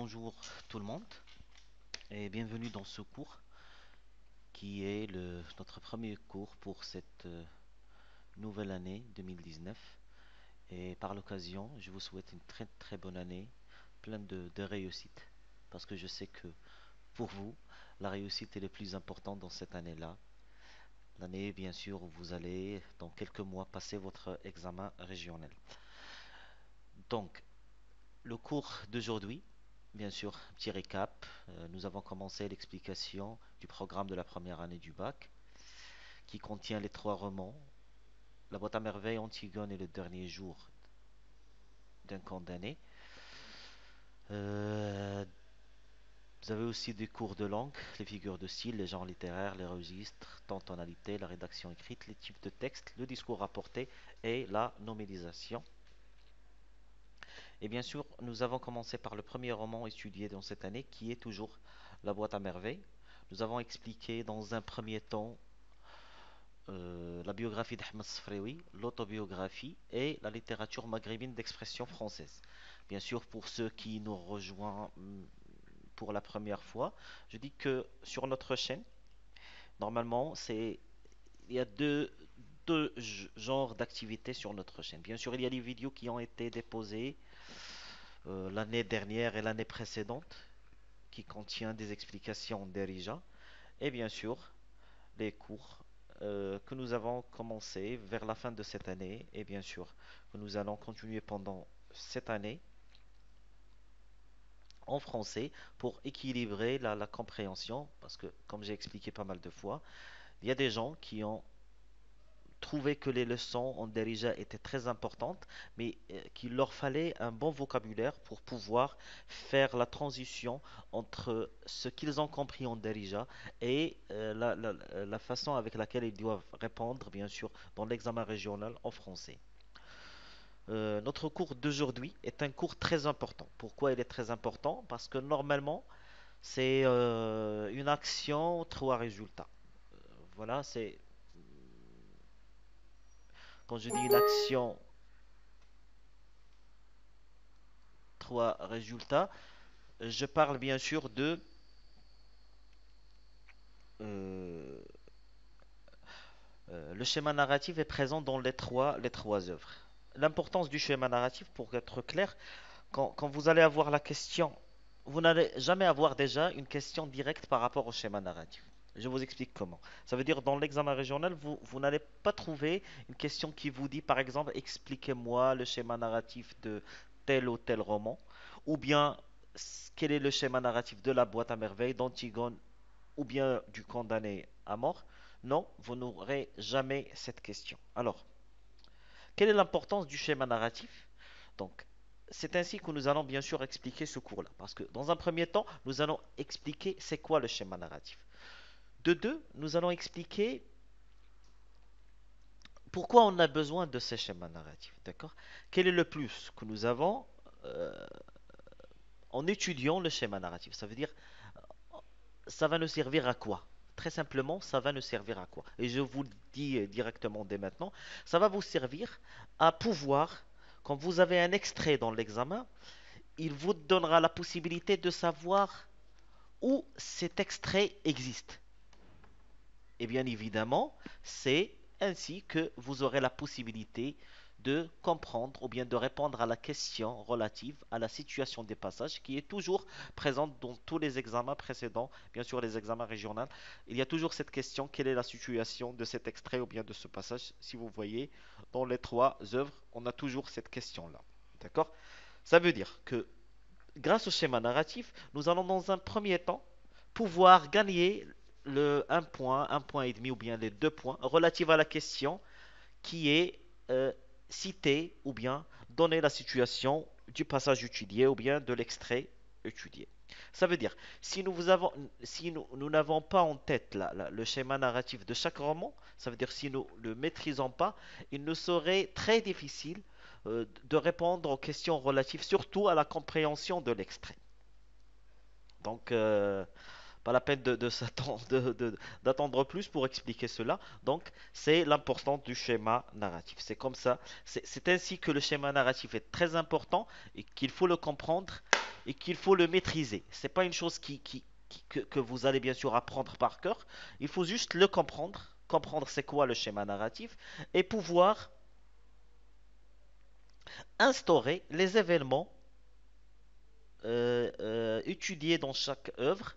Bonjour tout le monde et bienvenue dans ce cours qui est notre premier cours pour cette nouvelle année 2019. Et par l'occasion, je vous souhaite une très très bonne année, pleine de réussite, parce que je sais que pour vous, la réussite est le plus important dans cette année-là. L'année, bien sûr, où vous allez dans quelques mois passer votre examen régional. Donc, le cours d'aujourd'hui, bien sûr, petit récap. Nous avons commencé l'explication du programme de la première année du bac, qui contient les trois romans, La boîte à merveilles, Antigone et le dernier jour d'un condamné. Euh, Vous avez aussi des cours de langue, les figures de style, les genres littéraires, les registres, tonalité, la rédaction écrite, les types de textes, le discours rapporté et la nomélisation. Et bien sûr, nous avons commencé par le premier roman étudié dans cette année, qui est toujours La boîte à merveilles. Nous avons expliqué dans un premier temps la biographie d'Ahmed Sfrewi, l'autobiographie et la littérature maghrébine d'expression française. Bien sûr, pour ceux qui nous rejoignent pour la première fois, je dis que sur notre chaîne, normalement, il y a deux genres d'activités sur notre chaîne. Bien sûr, il y a les vidéos qui ont été déposées l'année dernière et l'année précédente, qui contient des explications d'Erija, et bien sûr les cours que nous avons commencé vers la fin de cette année, et bien sûr que nous allons continuer pendant cette année en français pour équilibrer la compréhension, parce que comme j'ai expliqué pas mal de fois, il y a des gens qui ont trouvé que les leçons en Derija étaient très importantes, mais qu'il leur fallait un bon vocabulaire pour pouvoir faire la transition entre ce qu'ils ont compris en Derija et la façon avec laquelle ils doivent répondre, bien sûr, dans l'examen régional en français. Notre cours d'aujourd'hui est un cours très important. Pourquoi il est très important? Parce que normalement, c'est une action, trois résultats. Voilà, c'est quand je dis une action, trois résultats, je parle bien sûr de euh, le schéma narratif est présent dans les trois œuvres. L'importance du schéma narratif, pour être clair, quand vous allez avoir la question, vous n'allez jamais avoir déjà une question directe par rapport au schéma narratif. Je vous explique comment. Ça veut dire dans l'examen régional, vous n'allez pas trouver une question qui vous dit, par exemple, expliquez-moi le schéma narratif de tel ou tel roman, ou bien quel est le schéma narratif de la boîte à merveilles, d'Antigone ou bien du condamné à mort. Non, vous n'aurez jamais cette question. Alors, quelle est l'importance du schéma narratif? Donc, c'est ainsi que nous allons bien sûr expliquer ce cours-là. Parce que dans un premier temps, nous allons expliquer c'est quoi le schéma narratif. De deux, nous allons expliquer pourquoi on a besoin de ces schémas narratifs. D'accord? Quel est le plus que nous avons euh, en étudiant le schéma narratif? Ça veut dire, ça va nous servir à quoi? Très simplement, ça va nous servir à quoi? Et je vous le dis directement dès maintenant, ça va vous servir à pouvoir, quand vous avez un extrait dans l'examen, il vous donnera la possibilité de savoir où cet extrait existe. Et bien évidemment, c'est ainsi que vous aurez la possibilité de comprendre ou bien de répondre à la question relative à la situation des passages qui est toujours présente dans tous les examens précédents, bien sûr les examens régionaux. Il y a toujours cette question, quelle est la situation de cet extrait ou bien de ce passage? Si vous voyez, dans les trois œuvres, on a toujours cette question-là. D'accord? Ça veut dire que grâce au schéma narratif, nous allons dans un premier temps pouvoir gagner le un point et demi ou bien les 2 points relatifs à la question qui est euh, citée ou bien donner la situation du passage étudié ou bien de l'extrait étudié. Ça veut dire, si nous n'avons pas en tête le schéma narratif de chaque roman, ça veut dire si nous ne le maîtrisons pas, il nous serait très difficile de répondre aux questions relatives surtout à la compréhension de l'extrait. Donc, pas la peine d'attendre plus pour expliquer cela. Donc, c'est l'importance du schéma narratif. C'est comme ça. C'est ainsi que le schéma narratif est très important et qu'il faut le comprendre et qu'il faut le maîtriser. C'est pas une chose que vous allez bien sûr apprendre par cœur. Il faut juste le comprendre, comprendre c'est quoi le schéma narratif et pouvoir instaurer les événements étudiés dans chaque œuvre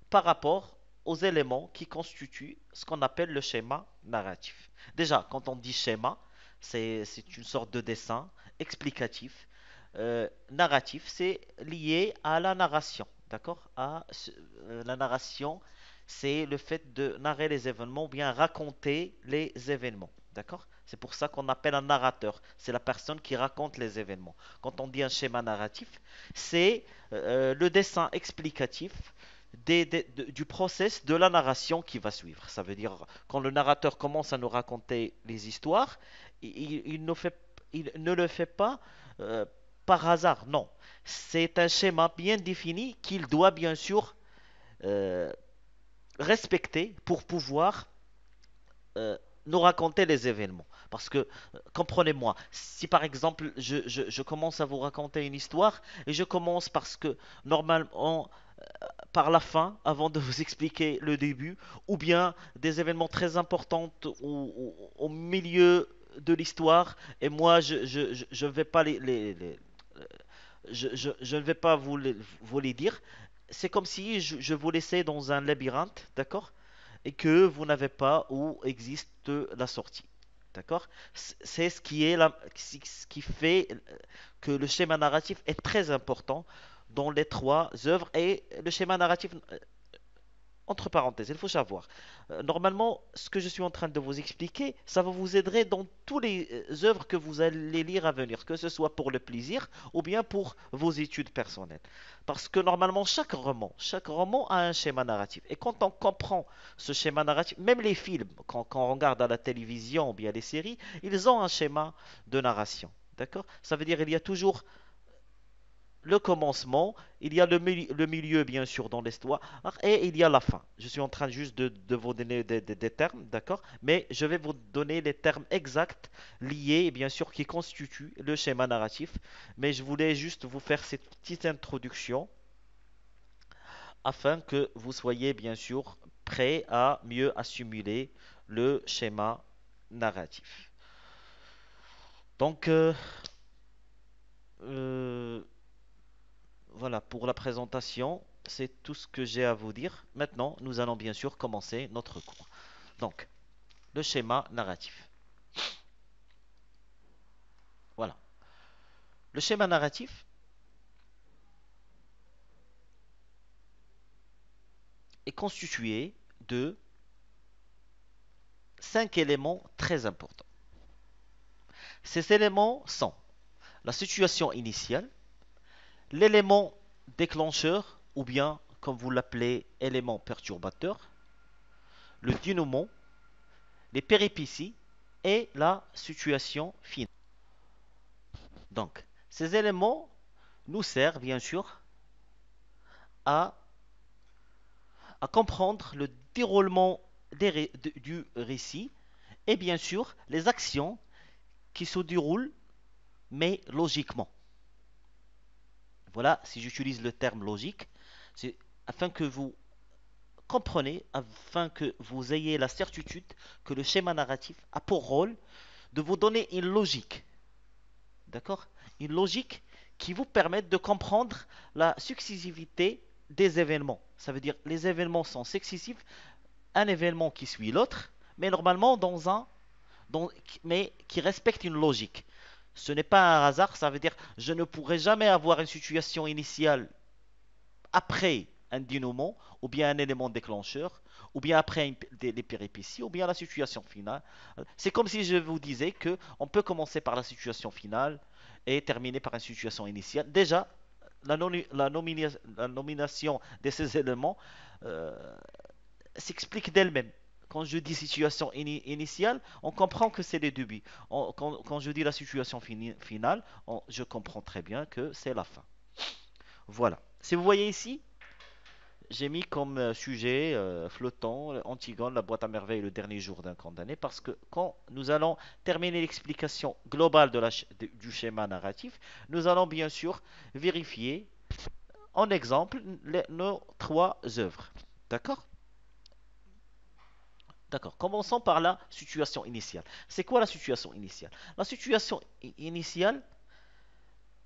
par rapport aux éléments qui constituent ce qu'on appelle le schéma narratif. Déjà, quand on dit schéma, c'est une sorte de dessin explicatif. Narratif, c'est lié à la narration, d'accord? La narration, c'est le fait de narrer les événements ou bien raconter les événements, d'accord? C'est pour ça qu'on appelle un narrateur. C'est la personne qui raconte les événements. Quand on dit un schéma narratif, c'est le dessin explicatif du process de la narration qui va suivre. Ça veut dire, quand le narrateur commence à nous raconter les histoires, il ne le fait pas euh, par hasard, non. C'est un schéma bien défini qu'il doit bien sûr euh, respecter pour pouvoir euh, nous raconter les événements. Parce que, comprenez-moi, si par exemple je commence à vous raconter une histoire et je commence parce que normalement par la fin, avant de vous expliquer le début, ou bien des événements très importants au milieu de l'histoire, et moi je ne vais pas je ne vais pas vous les dire. C'est comme si je vous laissais dans un labyrinthe, d'accord? Et que vous n'avez pas où existe la sortie. D'accord? C'est ce qui fait que le schéma narratif est très important dans les trois œuvres. Et le schéma narratif, entre parenthèses, il faut savoir. Normalement, ce que je suis en train de vous expliquer, ça va vous aider dans toutes les œuvres que vous allez lire à venir, que ce soit pour le plaisir ou bien pour vos études personnelles. Parce que normalement, chaque roman a un schéma narratif. Et quand on comprend ce schéma narratif, même les films, quand on regarde à la télévision ou bien les séries, ils ont un schéma de narration. D'accord? Ça veut dire qu'il y a toujours le commencement, il y a le milieu bien sûr dans l'histoire et il y a la fin. Je suis en train juste de vous donner des termes, d'accord? Mais je vais vous donner les termes exacts liés bien sûr qui constituent le schéma narratif. Mais je voulais juste vous faire cette petite introduction afin que vous soyez bien sûr prêts à mieux assimiler le schéma narratif. Donc, euh, voilà pour la présentation, c'est tout ce que j'ai à vous dire. Maintenant, nous allons bien sûr commencer notre cours. Donc, le schéma narratif. Voilà. Le schéma narratif est constitué de cinq éléments très importants. Ces éléments sont la situation initiale, l'élément déclencheur, ou bien, comme vous l'appelez, élément perturbateur, le dénouement, les péripéties et la situation finale. Donc, ces éléments nous servent bien sûr à, à comprendre le déroulement du récit et bien sûr les actions qui se déroulent mais logiquement. Voilà, si j'utilise le terme logique, c'est afin que vous compreniez, afin que vous ayez la certitude que le schéma narratif a pour rôle de vous donner une logique. D'accord? Une logique qui vous permette de comprendre la successivité des événements. Ça veut dire les événements sont successifs, un événement qui suit l'autre, mais normalement mais qui respecte une logique. Ce n'est pas un hasard, ça veut dire je ne pourrai jamais avoir une situation initiale après un dénouement, ou bien un élément déclencheur, ou bien après des péripéties, ou bien la situation finale. C'est comme si je vous disais que on peut commencer par la situation finale et terminer par une situation initiale. Déjà, la nomination de ces éléments euh, s'explique d'elle-même. Quand je dis situation initiale, on comprend que c'est les débuts. Quand je dis la situation finale, je comprends très bien que c'est la fin. Voilà. Si vous voyez ici, j'ai mis comme sujet flottant Antigone, la boîte à merveilles, le dernier jour d'un condamné, parce que quand nous allons terminer l'explication globale du schéma narratif, nous allons bien sûr vérifier en exemple nos trois œuvres. D'accord? D'accord. Commençons par la situation initiale. C'est quoi la situation initiale? La situation initiale,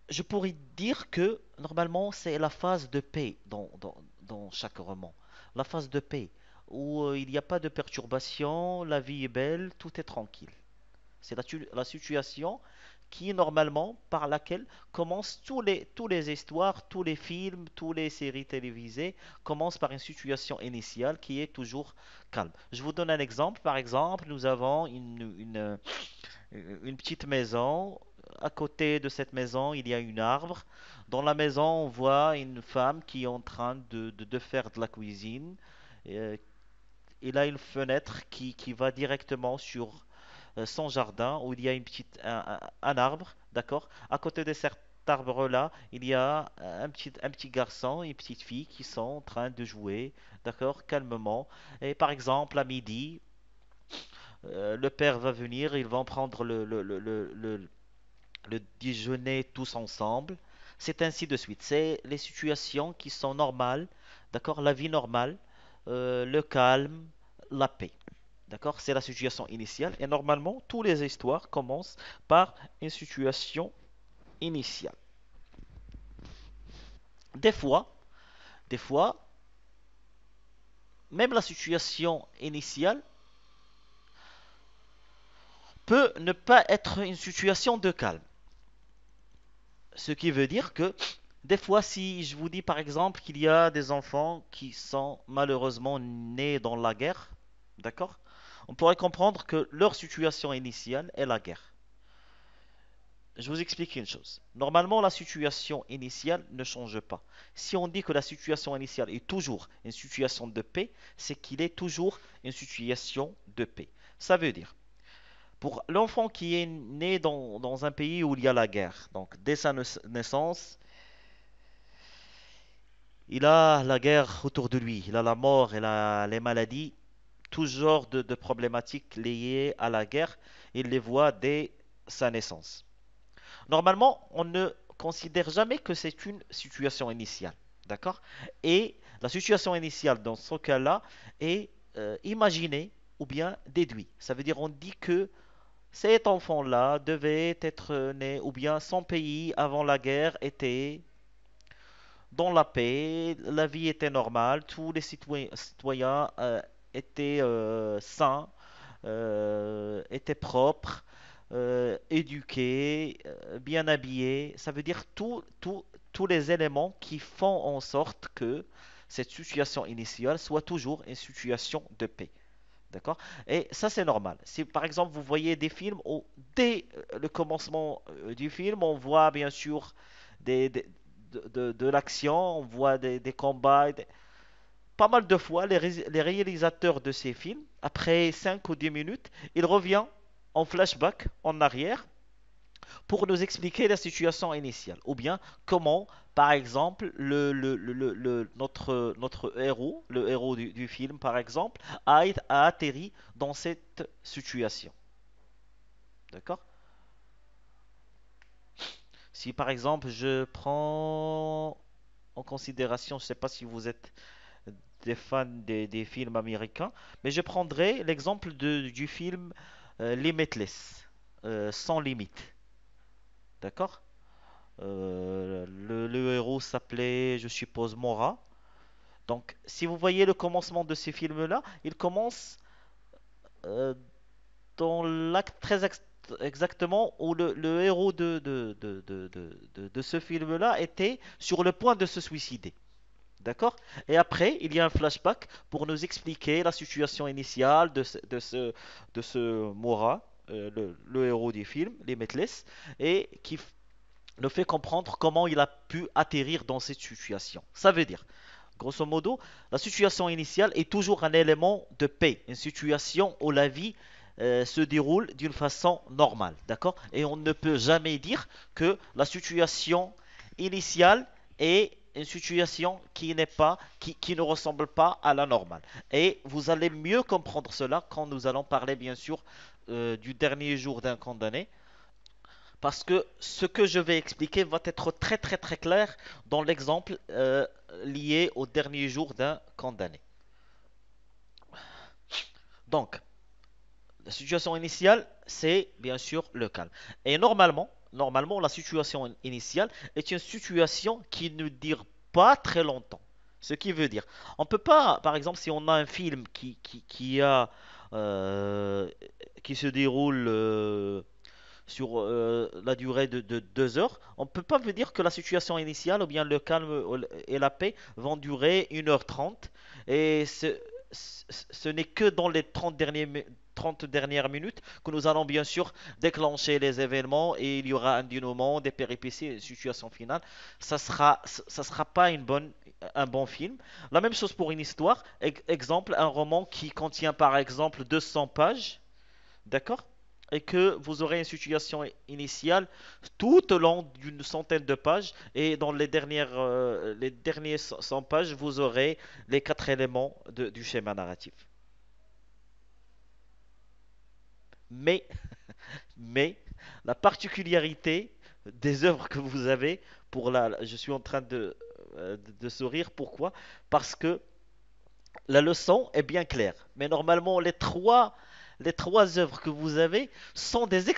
je pourrais dire que normalement c'est la phase de paix dans chaque roman. La phase de paix où il n'y a pas de perturbation, la vie est belle, tout est tranquille. C'est la situation qui normalement par laquelle commencent tous les histoires, tous les films, toutes les séries télévisées commencent par une situation initiale qui est toujours calme. Je vous donne un exemple. Par exemple, nous avons une petite maison. À côté de cette maison, il y a un arbre. Dans la maison, on voit une femme qui est en train de faire de la cuisine. Euh, il a une fenêtre qui va directement sur son jardin où il y a un arbre, d'accord? À côté de cet arbre-là, il y a un petit garçon et une petite fille qui sont en train de jouer, d'accord? Calmement. Et par exemple, à midi, le père va venir, ils vont prendre le déjeuner tous ensemble. C'est ainsi de suite. C'est les situations qui sont normales, d'accord? La vie normale, le calme, la paix. D'accord? C'est la situation initiale. Et normalement, toutes les histoires commencent par une situation initiale. Des fois, des fois, même la situation initiale peut ne pas être une situation de calme. Ce qui veut dire que des fois, si je vous dis par exemple qu'il y a des enfants qui sont malheureusement nés dans la guerre, d'accord? On pourrait comprendre que leur situation initiale est la guerre. Je vous explique une chose. Normalement, la situation initiale ne change pas. Si on dit que la situation initiale est toujours une situation de paix, c'est qu'il est toujours une situation de paix. Ça veut dire, pour l'enfant qui est né dans un pays où il y a la guerre, donc dès sa naissance, il a la guerre autour de lui, il a la mort et les maladies, tout genre de problématiques liées à la guerre, il les voit dès sa naissance. Normalement, on ne considère jamais que c'est une situation initiale. D'accord? Et la situation initiale dans ce cas-là est imaginée ou bien déduite. Ça veut dire on dit que cet enfant-là devait être né ou bien son pays avant la guerre était dans la paix, la vie était normale, tous les citoyens étaient sains, étaient propres, éduqués, bien habillés. Ça veut dire tous les éléments qui font en sorte que cette situation initiale soit toujours une situation de paix. D'accord? Et ça, c'est normal. Si par exemple vous voyez des films où dès le commencement du film, on voit bien sûr des- de l'action, on voit des combats. Pas mal de fois, les réalisateurs de ces films, après 5 ou 10 minutes, ils reviennent en flashback, en arrière, pour nous expliquer la situation initiale. Ou bien comment, par exemple, notre héros, le héros du film, par exemple, a atterri dans cette situation. D'accord? Si par exemple je prends en considération, je ne sais pas si vous êtes des fans des films américains, mais je prendrai l'exemple du film Limitless, sans limite. D'accord? Le héros s'appelait, je suppose, Mora. Donc, si vous voyez le commencement de ces films-là, il commence euh, dans l'acte exactement où le héros de ce film-là était sur le point de se suicider. D'accord? Et après, il y a un flashback pour nous expliquer la situation initiale de ce Mora, le héros du film, Limitless, et qui nous fait comprendre comment il a pu atterrir dans cette situation. Ça veut dire, grosso modo, la situation initiale est toujours un élément de paix, une situation où la vie se déroule d'une façon normale, d'accord? Et on ne peut jamais dire que la situation initiale est une situation qui ne ressemble pas à la normale. Et vous allez mieux comprendre cela quand nous allons parler, bien sûr, du dernier jour d'un condamné. Parce que ce que je vais expliquer va être très très très clair dans l'exemple lié au dernier jour d'un condamné. Donc, la situation initiale, c'est bien sûr le calme. Et normalement, la situation initiale est une situation qui ne dure pas très longtemps. Ce qui veut dire, on peut pas, par exemple, si on a un film euh, qui se déroule sur la durée de 2 heures, on ne peut pas me dire que la situation initiale ou bien le calme et la paix vont durer 1h30 et ce n'est que dans les 30 dernières minutes que nous allons bien sûr déclencher les événements et il y aura un dénouement, des péripéties, une situation finale. Ça sera pas un bon film. La même chose pour une histoire. Exemple, un roman qui contient par exemple 200 pages. D'accord? Et que vous aurez une situation initiale tout au long d'une centaine de pages et dans les derniers 100 pages, vous aurez les quatre éléments du schéma narratif. Mais, mais, la particularité des œuvres que vous avez, je suis en train de sourire, pourquoi? Parce que la leçon est bien claire. Mais normalement, les trois œuvres que vous avez sont des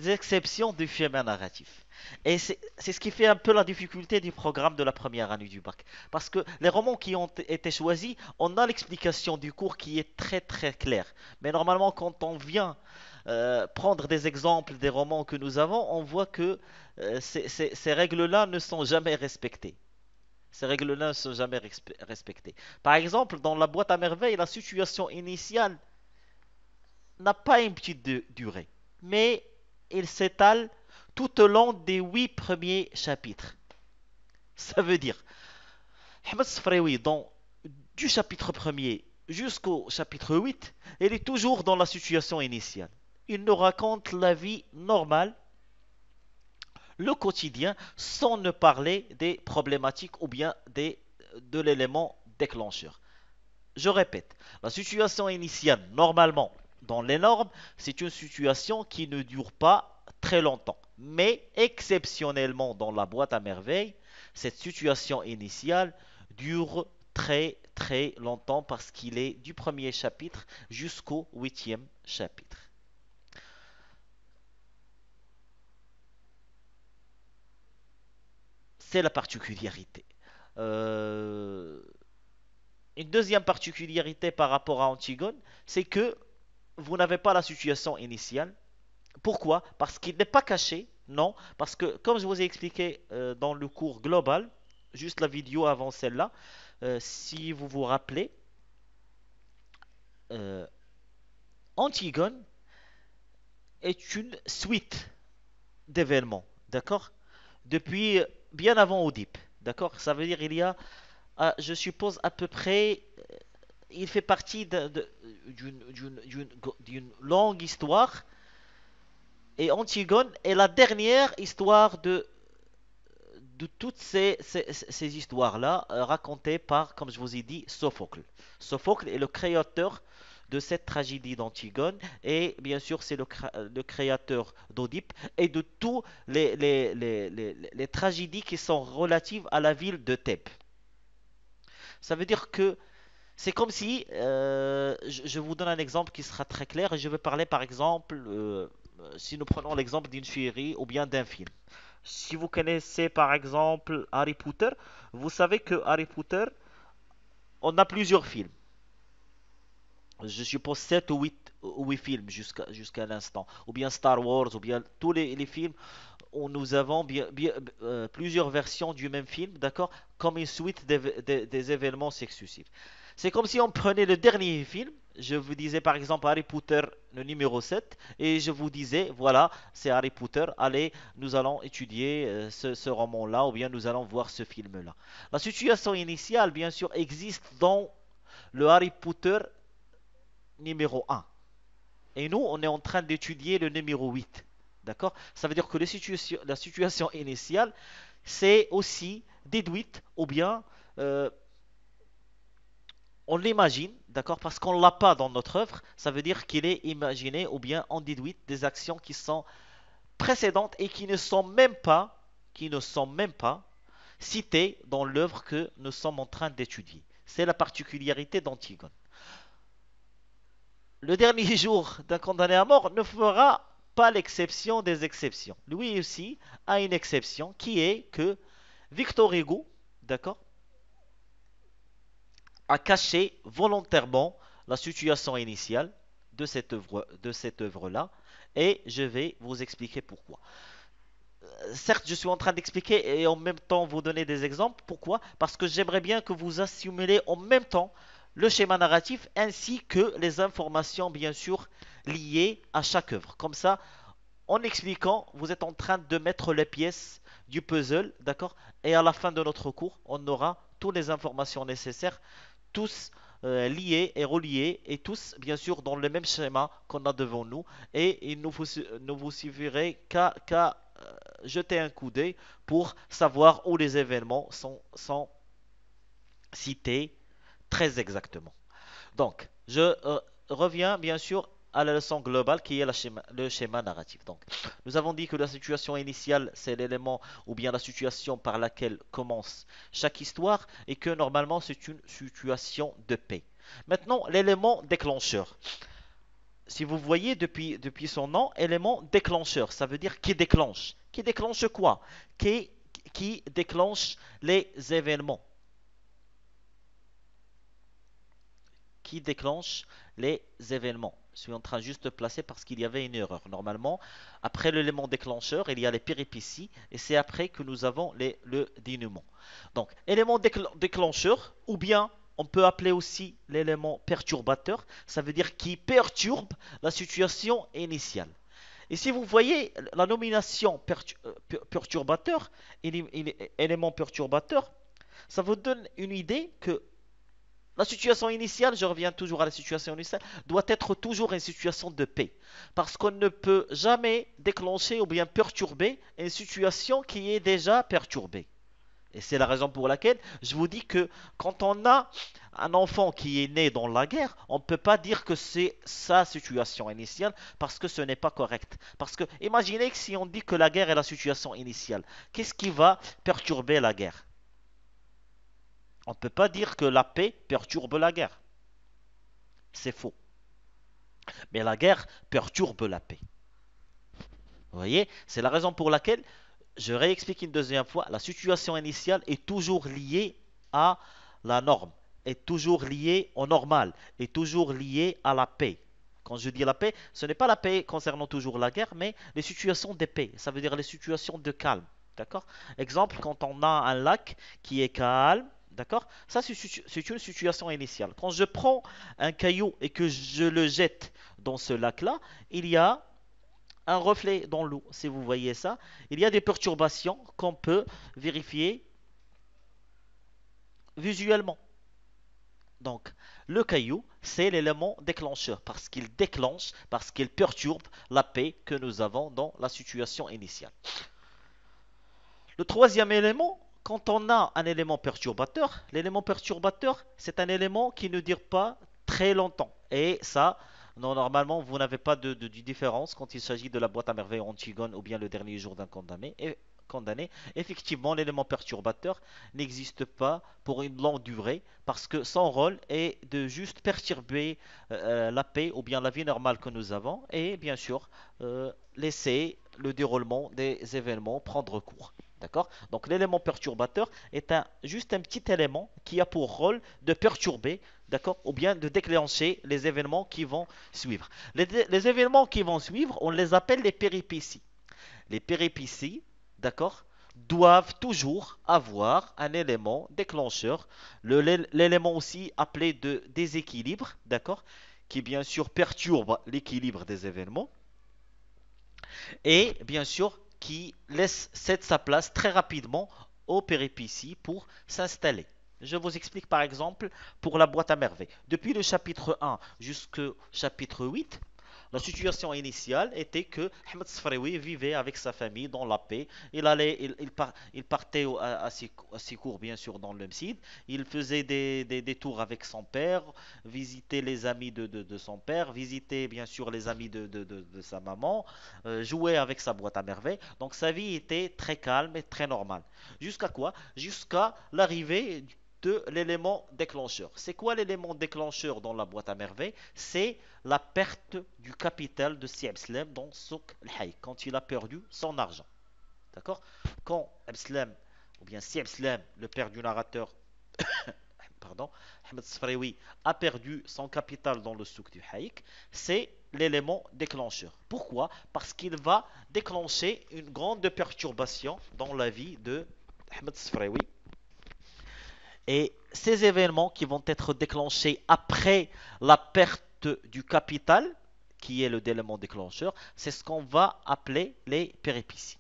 exceptions du schéma narratif. Et c'est ce qui fait un peu la difficulté du programme de la première année du bac. Parce que les romans qui ont été choisis, on a l'explication du cours qui est très très claire. Mais normalement, quand on vient prendre des exemples des romans que nous avons, on voit que ces règles-là ne sont jamais respectées. Ces règles-là ne sont jamais respectées. Par exemple, dans la boîte à merveilles, la situation initiale n'a pas une petite durée, mais il s'étale tout au long des 8 premiers chapitres. Ça veut dire, Ahmed Sfreoui, du chapitre premier jusqu'au chapitre 8, il est toujours dans la situation initiale. Il nous raconte la vie normale, le quotidien, sans ne parler des problématiques ou bien de l'élément déclencheur. Je répète, la situation initiale, normalement, dans les normes, c'est une situation qui ne dure pas très longtemps. Mais exceptionnellement, dans la boîte à merveilles, cette situation initiale dure très très longtemps parce qu'il est du premier chapitre jusqu'au 8e chapitre. C'est la particularité. Euh, une deuxième particularité par rapport à Antigone, c'est que vous n'avez pas la situation initiale. Pourquoi? Parce qu'il n'est pas caché. Non, parce que comme je vous ai expliqué dans le cours global, juste la vidéo avant celle-là, si vous vous rappelez, euh, Antigone est une suite d'événements, d'accord? Depuis bien avant Oedipe, d'accord? Ça veut dire il y a, je suppose à peu près, il fait partie d'une longue histoire et Antigone est la dernière histoire de toutes ces histoires-là racontées par, comme je vous ai dit, Sophocle. Sophocle est le créateur de cette tragédie d'Antigone et bien sûr c'est le créateur d'Oedipe et de tous les tragédies qui sont relatives à la ville de Thèbes. Ça veut dire que c'est comme si, je vous donne un exemple qui sera très clair et je vais parler par exemple, si nous prenons l'exemple d'une série ou bien d'un film. Si vous connaissez par exemple Harry Potter, vous savez que Harry Potter, on a plusieurs films. Je suppose 7 ou 8 films jusqu'à l'instant. Ou bien Star Wars, ou bien tous les films où nous avons plusieurs versions du même film, d'accord? Comme une suite des événements successifs. C'est comme si on prenait le dernier film, je vous disais par exemple Harry Potter le numéro 7 et je vous disais, voilà, c'est Harry Potter, allez, nous allons étudier ce roman-là, ou bien nous allons voir ce film-là. La situation initiale, bien sûr, existe dans le Harry Potter numéro 1. Et nous, on est en train d'étudier le numéro 8. D'accord? Ça veut dire que la situation initiale, c'est aussi déduite, ou bien on l'imagine, d'accord? Parce qu'on ne l'a pas dans notre œuvre, ça veut dire qu'il est imaginé, ou bien on déduit des actions qui sont précédentes et qui ne sont même pas cités dans l'œuvre que nous sommes en train d'étudier. C'est la particularité d'Antigone. Le dernier jour d'un condamné à mort ne fera pas l'exception des exceptions. Lui aussi a une exception qui est que Victor Hugo, d'accord, a caché volontairement la situation initiale de cette œuvre-là, et je vais vous expliquer pourquoi. Certes, je suis en train d'expliquer et en même temps vous donner des exemples. Pourquoi? Parce que j'aimerais bien que vous assimilez en même temps le schéma narratif ainsi que les informations, bien sûr, liées à chaque œuvre. Comme ça, en expliquant, vous êtes en train de mettre les pièces du puzzle, d'accord? Et à la fin de notre cours, on aura toutes les informations nécessaires, tous liés et reliés, et tous, bien sûr, dans le même schéma qu'on a devant nous. Et il ne vous suffirait qu'à jeter un coup d'œil pour savoir où les événements sont cités très exactement. Donc, je reviens bien sûr à la leçon globale qui est le schéma narratif. Donc, nous avons dit que la situation initiale, c'est l'élément ou bien la situation par laquelle commence chaque histoire et que normalement c'est une situation de paix. Maintenant, l'élément déclencheur. Si vous voyez depuis son nom, élément déclencheur, ça veut dire qui déclenche. Qui déclenche quoi? qui, qui déclenche les événements. Qui déclenche les événements. Je suis en train juste de placer parce qu'il y avait une erreur. Normalement, après l'élément déclencheur, il y a les péripéties et c'est après que nous avons le dénouement. Donc, élément déclencheur ou bien on peut appeler aussi l'élément perturbateur, ça veut dire qui perturbe la situation initiale. Et si vous voyez la nomination perturbateur, élément perturbateur, ça vous donne une idée que la situation initiale, je reviens toujours à la situation initiale, doit être toujours une situation de paix. Parce qu'on ne peut jamais déclencher ou bien perturber une situation qui est déjà perturbée. Et c'est la raison pour laquelle je vous dis que quand on a un enfant qui est né dans la guerre, on ne peut pas dire que c'est sa situation initiale parce que ce n'est pas correct. Parce que imaginez que si on dit que la guerre est la situation initiale, qu'est-ce qui va perturber la guerre? On ne peut pas dire que la paix perturbe la guerre. C'est faux. Mais la guerre perturbe la paix. Vous voyez, c'est la raison pour laquelle, je réexplique une deuxième fois, la situation initiale est toujours liée à la norme, est toujours liée au normal, est toujours liée à la paix. Quand je dis la paix, ce n'est pas la paix concernant toujours la guerre, mais les situations de paix. Ça veut dire les situations de calme. D'accord? Exemple, quand on a un lac qui est calme, d'accord? Ça, c'est une situation initiale. Quand je prends un caillou et que je le jette dans ce lac-là, il y a un reflet dans l'eau. Si vous voyez ça, il y a des perturbations qu'on peut vérifier visuellement. Donc, le caillou, c'est l'élément déclencheur parce qu'il déclenche, parce qu'il perturbe la paix que nous avons dans la situation initiale. Le troisième élément, quand on a un élément perturbateur, l'élément perturbateur, c'est un élément qui ne dure pas très longtemps. Et ça, non, normalement, vous n'avez pas de différence quand il s'agit de la boîte à merveilles Antigone ou bien le dernier jour d'un condamné. Effectivement, l'élément perturbateur n'existe pas pour une longue durée parce que son rôle est de juste perturber la paix ou bien la vie normale que nous avons et bien sûr laisser le déroulement des événements prendre cours. D'accord? Donc l'élément perturbateur est juste un petit élément qui a pour rôle de perturber, d'accord, ou bien de déclencher les événements qui vont suivre. Les événements qui vont suivre, on les appelle les péripéties. Les péripéties, d'accord, doivent toujours avoir un élément déclencheur, l'élément aussi appelé de déséquilibre, d'accord, qui bien sûr perturbe l'équilibre des événements et bien sûr qui laisse cède sa place très rapidement aux péripéties pour s'installer. Je vous explique par exemple pour la boîte à merveilles. Depuis le chapitre 1 jusqu'au chapitre 8, La situation initiale était que Ahmed Sfraoui vivait avec sa famille dans la paix. Il partait à ses cours, bien sûr, dans le MSID. Il faisait des tours avec son père, visitait les amis de son père, visitait, bien sûr, les amis de sa maman, jouait avec sa boîte à merveilles. Donc sa vie était très calme et très normale. Jusqu'à quoi? Jusqu'à l'arrivée de l'élément déclencheur. C'est quoi l'élément déclencheur dans la boîte à merveilles? C'est la perte du capital de Si Abslem dans Souk al-Hay, quand il a perdu son argent. D'accord? Quand Abslem, ou bien Si Abslem, le père du narrateur, pardon, Ahmed Sfraoui, a perdu son capital dans le souk du Haïk, c'est l'élément déclencheur. Pourquoi? Parce qu'il va déclencher une grande perturbation dans la vie de Ahmed Sfraoui. Et ces événements qui vont être déclenchés après la perte du capital, qui est l'élément déclencheur, c'est ce qu'on va appeler les péripéties.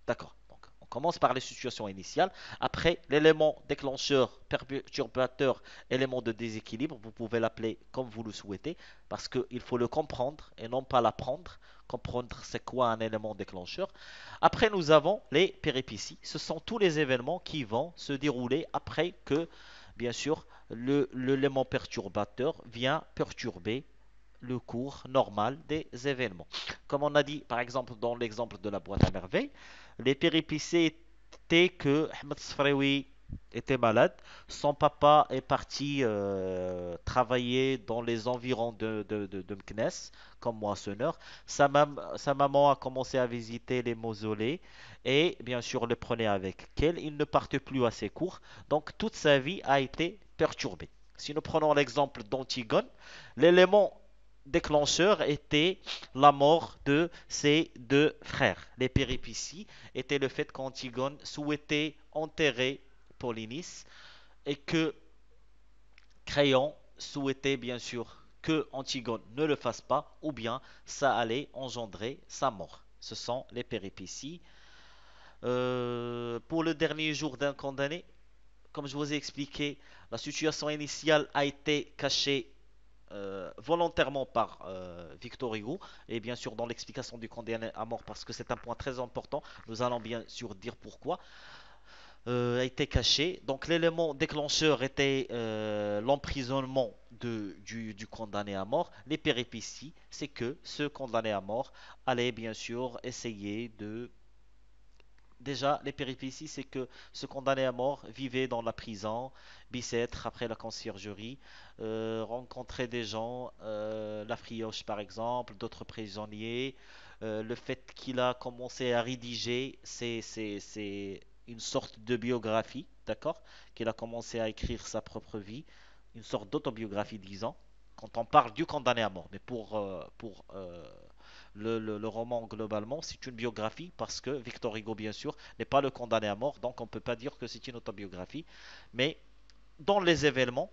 D'accord. Donc, on commence par les situations initiales. Après, l'élément déclencheur, perturbateur, élément de déséquilibre, vous pouvez l'appeler comme vous le souhaitez, parce qu'il faut le comprendre et non pas l'apprendre. Comprendre c'est quoi un élément déclencheur. Après, nous avons les péripéties. Ce sont tous les événements qui vont se dérouler après que, bien sûr, l'élément perturbateur vient perturber le cours normal des événements. Comme on a dit, par exemple, dans l'exemple de la boîte à merveilles, les péripéties étaient que Ahmed Sfraoui était malade, son papa est parti travailler dans les environs de Meknès comme moissonneur, sa maman a commencé à visiter les mausolées et bien sûr le prenait avec elle, il ne partait plus à ses cours, donc toute sa vie a été perturbée. Si nous prenons l'exemple d'Antigone, l'élément déclencheur était la mort de ses deux frères. Les péripéties étaient le fait qu'Antigone souhaitait enterrer Polynice et que Créon souhaitait bien sûr que Antigone ne le fasse pas ou bien ça allait engendrer sa mort. Ce sont les péripéties. Pour le dernier jour d'un condamné, comme je vous ai expliqué, la situation initiale a été cachée volontairement par Victor Hugo et bien sûr dans l'explication du condamné à mort parce que c'est un point très important, nous allons bien sûr dire pourquoi, a été caché. Donc l'élément déclencheur était l'emprisonnement du condamné à mort. Les péripéties, c'est que ce condamné à mort allait bien sûr essayer de... Déjà, les péripéties, c'est que ce condamné à mort vivait dans la prison, bicêtre après la conciergerie, rencontrait des gens, la Frioche par exemple, d'autres prisonniers. Le fait qu'il a commencé à rédiger, c'est une sorte de biographie, d'accord? Qu'il a commencé à écrire sa propre vie, une sorte d'autobiographie, disons, quand on parle du condamné à mort. Mais pour le roman globalement, c'est une biographie parce que Victor Hugo, bien sûr, n'est pas le condamné à mort, donc on ne peut pas dire que c'est une autobiographie. Mais dans les événements,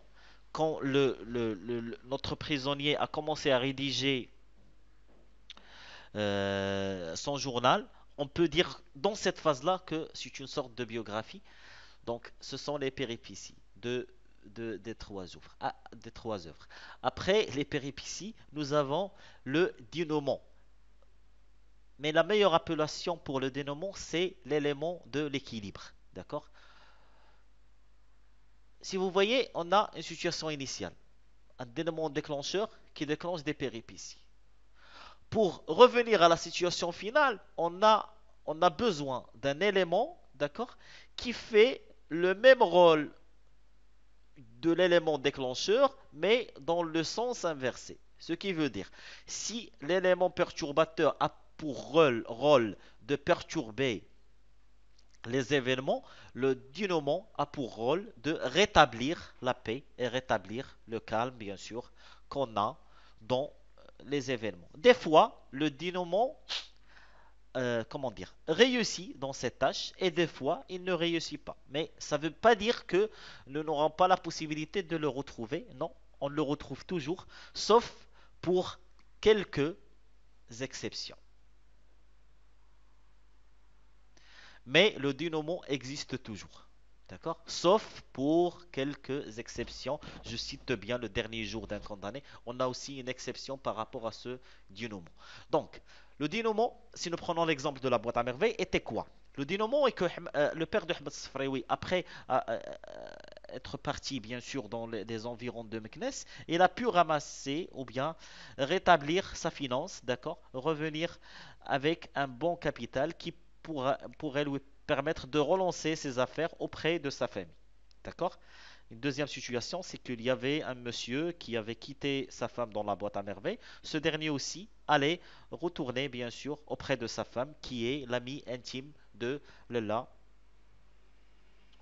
quand notre prisonnier a commencé à rédiger son journal, on peut dire dans cette phase-là que c'est une sorte de biographie. Donc, ce sont les péripéties des trois œuvres. Des trois œuvres. Après les péripéties, nous avons le dénouement. Mais la meilleure appellation pour le dénouement, c'est l'élément de l'équilibre. D'accord? Si vous voyez, on a une situation initiale, un dénouement déclencheur qui déclenche des péripéties. Pour revenir à la situation finale, on a besoin d'un élément, d'accord, qui fait le même rôle de l'élément déclencheur, mais dans le sens inversé. Ce qui veut dire, si l'élément perturbateur a pour rôle de perturber les événements, le dénouement a pour rôle de rétablir la paix et rétablir le calme, bien sûr, qu'on a dans les événements. Des fois, le dénouement, comment dire, réussit dans cette tâche et des fois, il ne réussit pas. Mais ça ne veut pas dire que nous n'aurons pas la possibilité de le retrouver. Non, on le retrouve toujours, sauf pour quelques exceptions. Mais le dénouement existe toujours. D'accord? Sauf pour quelques exceptions. Je cite bien le dernier jour d'un condamné. On a aussi une exception par rapport à ce dénouement. Donc, le dénouement, si nous prenons l'exemple de la boîte à merveille, était quoi? Le dénouement est que le père de Ahmed Sfraoui, après être parti bien sûr dans les environs de Meknès, il a pu ramasser ou bien rétablir sa finance, d'accord? Revenir avec un bon capital qui pourrait lui permettre de relancer ses affaires auprès de sa famille. D'accord? Une deuxième situation, c'est qu'il y avait un monsieur qui avait quitté sa femme dans la boîte à merveille. Ce dernier aussi allait retourner, bien sûr, auprès de sa femme, qui est l'ami intime de Lella,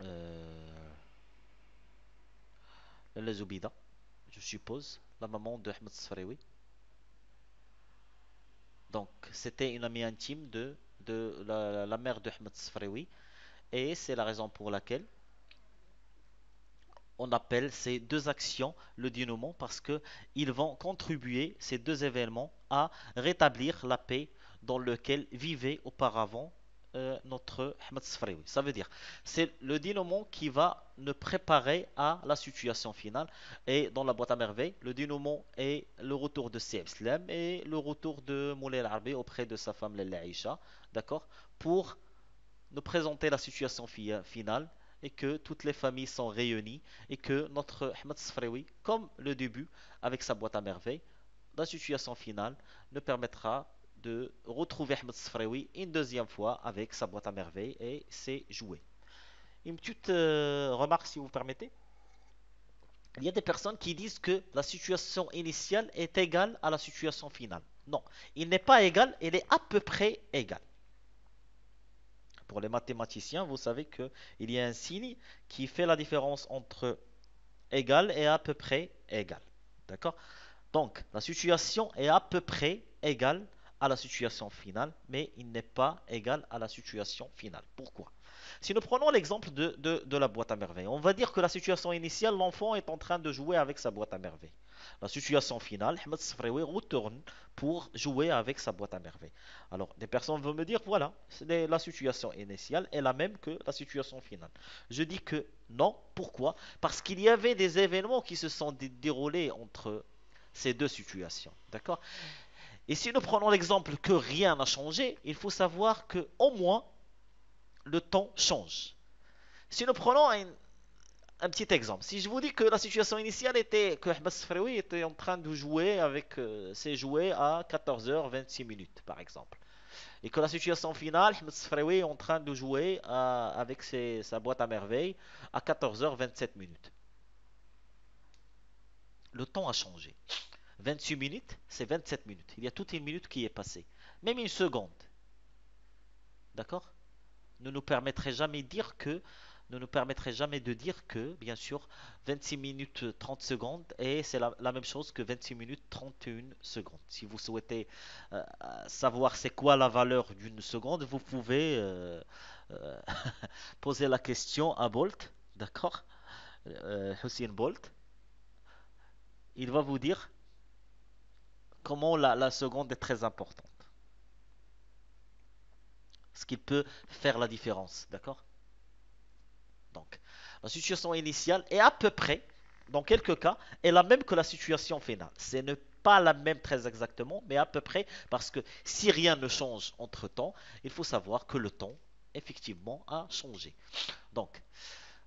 euh, Lella Zoubida, je suppose, la maman de Ahmed Sfraoui. Donc, c'était une amie intime de la mère de Ahmed Sfraoui. Et c'est la raison pour laquelle on appelle ces deux actions le dénouement parce que ils vont contribuer, ces deux événements, à rétablir la paix dans laquelle vivait auparavant notre Ahmed Sfraoui. Ça veut dire, c'est le dénouement qui va nous préparer à la situation finale. Et dans la boîte à merveille, le dénouement est le retour de Seb Slam et le retour de Moulay Al-Arbi auprès de sa femme Lella Aïcha, d'accord, pour nous présenter la situation finale et que toutes les familles sont réunies et que notre Ahmed Sfraoui, comme le début avec sa boîte à merveille, la situation finale nous permettra de retrouver Ahmed Sfraoui une deuxième fois avec sa boîte à merveille et ses jouets. Une petite remarque si vous permettez. Il y a des personnes qui disent que la situation initiale est égale à la situation finale. Non, il n'est pas égal, il est à peu près égal. Pour les mathématiciens, vous savez qu'il y a un signe qui fait la différence entre égal et à peu près égal. D'accord? Donc, la situation est à peu près égale à la situation finale, mais il n'est pas égal à la situation finale. Pourquoi? Si nous prenons l'exemple de la boîte à merveille, on va dire que la situation initiale, l'enfant est en train de jouer avec sa boîte à merveille. La situation finale, Ahmed Sfraoui retourne pour jouer avec sa boîte à merveille. Alors, des personnes vont me dire, voilà, la situation initiale est la même que la situation finale. Je dis que non. Pourquoi? Parce qu'il y avait des événements qui se sont déroulés entre ces deux situations. D'accord? Et si nous prenons l'exemple que rien n'a changé, il faut savoir que au moins le temps change. Si nous prenons un petit exemple, si je vous dis que la situation initiale était que Ahmed Sfraoui était en train de jouer avec ses jouets à 14h26 minutes, par exemple, et que la situation finale, Ahmed Sfraoui est en train de jouer avec sa boîte à merveille à 14h27 minutes. Le temps a changé. 28 minutes, c'est 27 minutes. Il y a toute une minute qui est passée. Même une seconde. D'accord? Ne nous permettrait jamais de dire que, ne nous permettrait jamais de dire que, bien sûr, 26 minutes 30 secondes et c'est la même chose que 26 minutes 31 secondes. Si vous souhaitez savoir c'est quoi la valeur d'une seconde, vous pouvez euh, poser la question à Bolt, d'accord? Hussein Bolt. Il va vous dire comment la seconde est très importante. Ce qui peut faire la différence, d'accord? Donc, la situation initiale est à peu près, dans quelques cas, est la même que la situation finale. Ce n'est pas la même très exactement, mais à peu près, parce que si rien ne change entre-temps, il faut savoir que le temps, effectivement, a changé. Donc,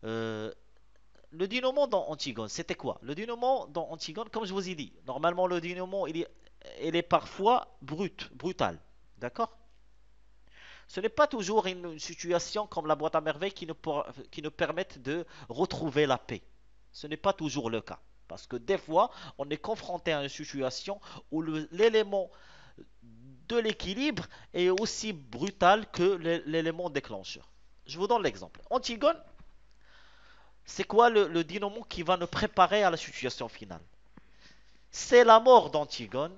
euh, le dénouement dans Antigone, c'était quoi? Le dénouement dans Antigone, comme je vous ai dit, normalement le dénouement, il est parfois brutal. D'accord? Ce n'est pas toujours une situation comme la boîte à merveilles qui nous permette de retrouver la paix. Ce n'est pas toujours le cas. Parce que des fois, on est confronté à une situation où l'élément de l'équilibre est aussi brutal que l'élément déclencheur. Je vous donne l'exemple. Antigone, c'est quoi le dénouement qui va nous préparer à la situation finale? C'est la mort d'Antigone,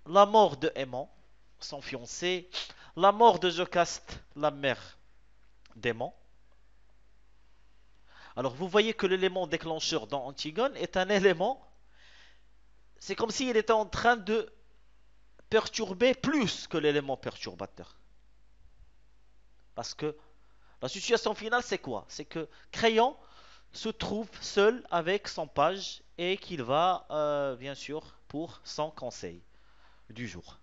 la mort de Aimant, son fiancé, la mort de Jocaste, la mère d'Aimant. Alors vous voyez que l'élément déclencheur dans Antigone est un élément, c'est comme s'il était en train de perturber plus que l'élément perturbateur. Parce que La situation finale, c'est quoi? C'est que Crayon se trouve seul avec son page et qu'il va, bien sûr, pour son conseil du jour.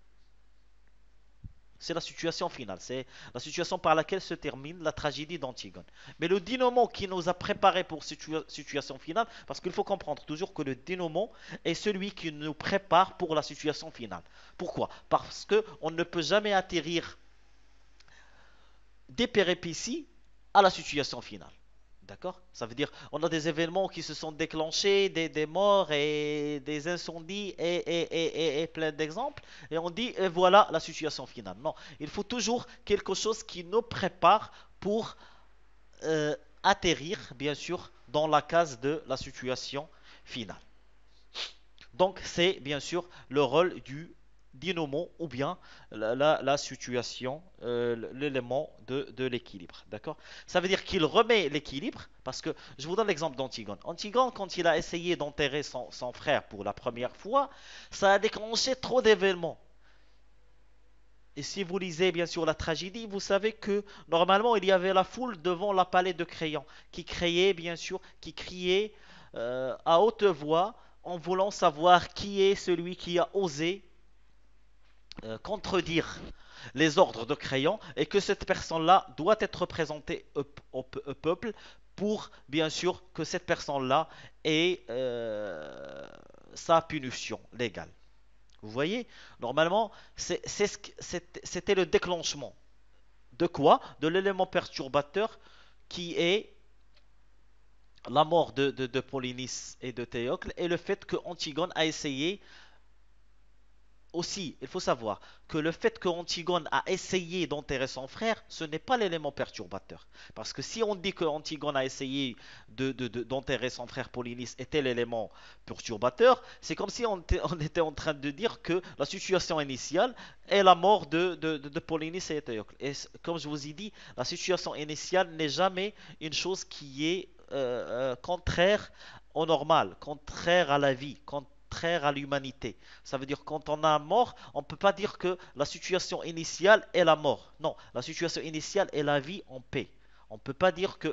C'est la situation finale, c'est la situation par laquelle se termine la tragédie d'Antigone. Mais le dénouement qui nous a préparé pour cette situation finale, parce qu'il faut comprendre toujours que le dénouement est celui qui nous prépare pour la situation finale. Pourquoi? Parce que on ne peut jamais atterrir des péripéties à la situation finale. D'accord? Ça veut dire on a des événements qui se sont déclenchés, des morts et des incendies et plein d'exemples. Et on dit, et voilà la situation finale. Non, il faut toujours quelque chose qui nous prépare pour atterrir, bien sûr, dans la case de la situation finale. Donc, c'est bien sûr le rôle du dynamo ou bien la situation, l'élément de l'équilibre. D'accord? Ça veut dire qu'il remet l'équilibre parce que je vous donne l'exemple d'Antigone. Antigone, quand il a essayé d'enterrer son frère pour la première fois, ça a déclenché trop d'événements. Et si vous lisez bien sûr la tragédie, vous savez que normalement il y avait la foule devant la palais de Créon qui criait bien sûr, qui criait à haute voix en voulant savoir qui est celui qui a osé contredire les ordres de Créon et que cette personne-là doit être présentée au peuple pour bien sûr que cette personne-là ait sa punition légale. Vous voyez, normalement, c'était le déclenchement. De quoi? De l'élément perturbateur qui est la mort de Polynice et de Théocle et le fait que Antigone a essayé aussi, il faut savoir que le fait que Antigone a essayé d'enterrer son frère, ce n'est pas l'élément perturbateur. Parce que si on dit que Antigone a essayé d'enterrer son frère Polynice était l'élément perturbateur, c'est comme si on était en train de dire que la situation initiale est la mort de Polynice et Théocle. Et comme je vous ai dit, la situation initiale n'est jamais une chose qui est contraire au normal, contraire à la vie, contraire à l'humanité. Ça veut dire quand on a un mort, on ne peut pas dire que la situation initiale est la mort. Non, la situation initiale est la vie en paix. On ne peut pas dire que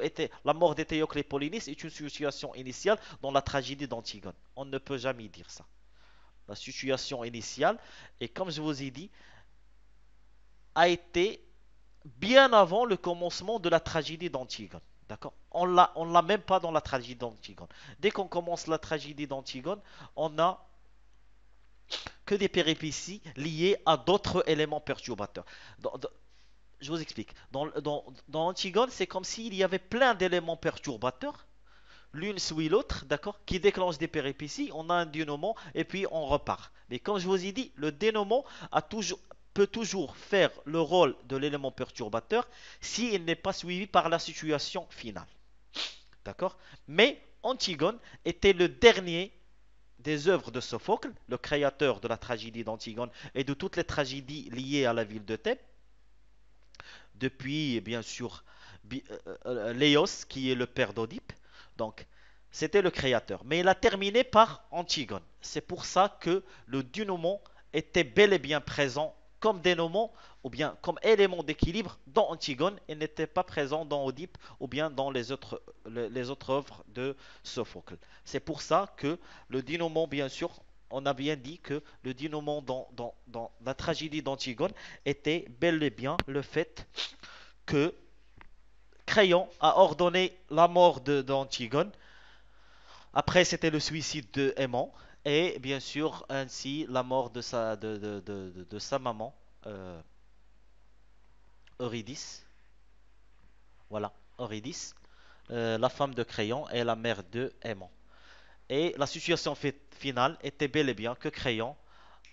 la mort d'Éthéocle et Polynice est une situation initiale dans la tragédie d'Antigone. On ne peut jamais dire ça. La situation initiale, et comme je vous ai dit, a été bien avant le commencement de la tragédie d'Antigone. D'accord? On l'a même pas dans la tragédie d'Antigone. Dès qu'on commence la tragédie d'Antigone, on a que des péripéties liées à d'autres éléments perturbateurs. Je vous explique. Dans Antigone, c'est comme s'il y avait plein d'éléments perturbateurs, l'une suit l'autre, d'accord, qui déclenchent des péripéties. On a un dénouement et puis on repart. Mais comme je vous ai dit, le dénouement peut toujours faire le rôle de l'élément perturbateur s'il n'est pas suivi par la situation finale. D'accord? Mais Antigone était le dernier des œuvres de Sophocle, le créateur de la tragédie d'Antigone et de toutes les tragédies liées à la ville de Thèbes, depuis bien sûr Léos qui est le père d'Oedipe. Donc c'était le créateur. Mais il a terminé par Antigone. C'est pour ça que le dénouement était bel et bien présent comme dénouement ou bien comme élément d'équilibre dans Antigone et n'était pas présent dans Oedipe ou bien dans les autres œuvres de Sophocle. C'est pour ça que le dénouement, bien sûr, on a bien dit que le dénouement dans la tragédie d'Antigone était bel et bien le fait que Créon a ordonné la mort d'Antigone. Après, c'était le suicide de Aimon. Et bien sûr, ainsi, la mort de sa maman, euh, Eurydice. Voilà, Eurydice, la femme de Créon et la mère de Aimon. Et la situation finale était bel et bien que Créon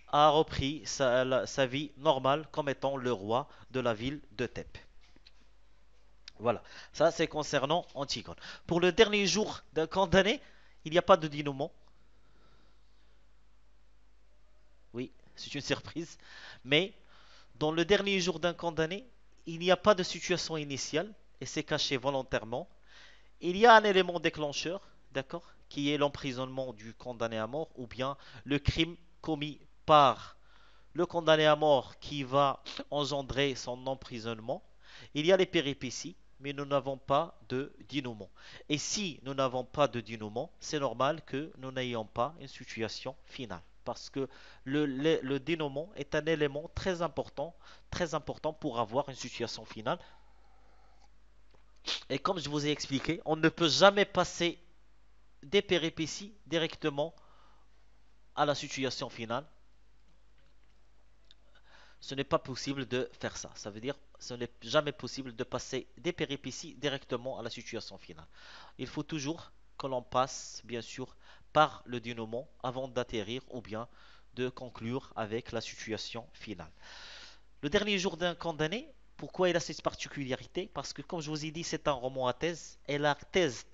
a repris sa vie normale comme étant le roi de la ville de Thèbes. Voilà, ça c'est concernant Antigone. Pour le dernier jour d'un condamné, il n'y a pas de dénouement. Oui, c'est une surprise. Mais dans le dernier jour d'un condamné, il n'y a pas de situation initiale et c'est caché volontairement. Il y a un élément déclencheur, d'accord, qui est l'emprisonnement du condamné à mort ou bien le crime commis par le condamné à mort qui va engendrer son emprisonnement. Il y a les péripéties, mais nous n'avons pas de dénouement. Et si nous n'avons pas de dénouement, c'est normal que nous n'ayons pas une situation finale. Parce que le dénouement est un élément très important pour avoir une situation finale. Et comme je vous ai expliqué, on ne peut jamais passer des péripéties directement à la situation finale. Ce n'est pas possible de faire ça. Ça veut dire ce n'est jamais possible de passer des péripéties directement à la situation finale. Il faut toujours que l'on passe, bien sûr, par le dénouement avant d'atterrir ou bien de conclure avec la situation finale. Le dernier jour d'un condamné, pourquoi il a cette particularité? Parce que, comme je vous ai dit, c'est un roman à thèse. Et la thèse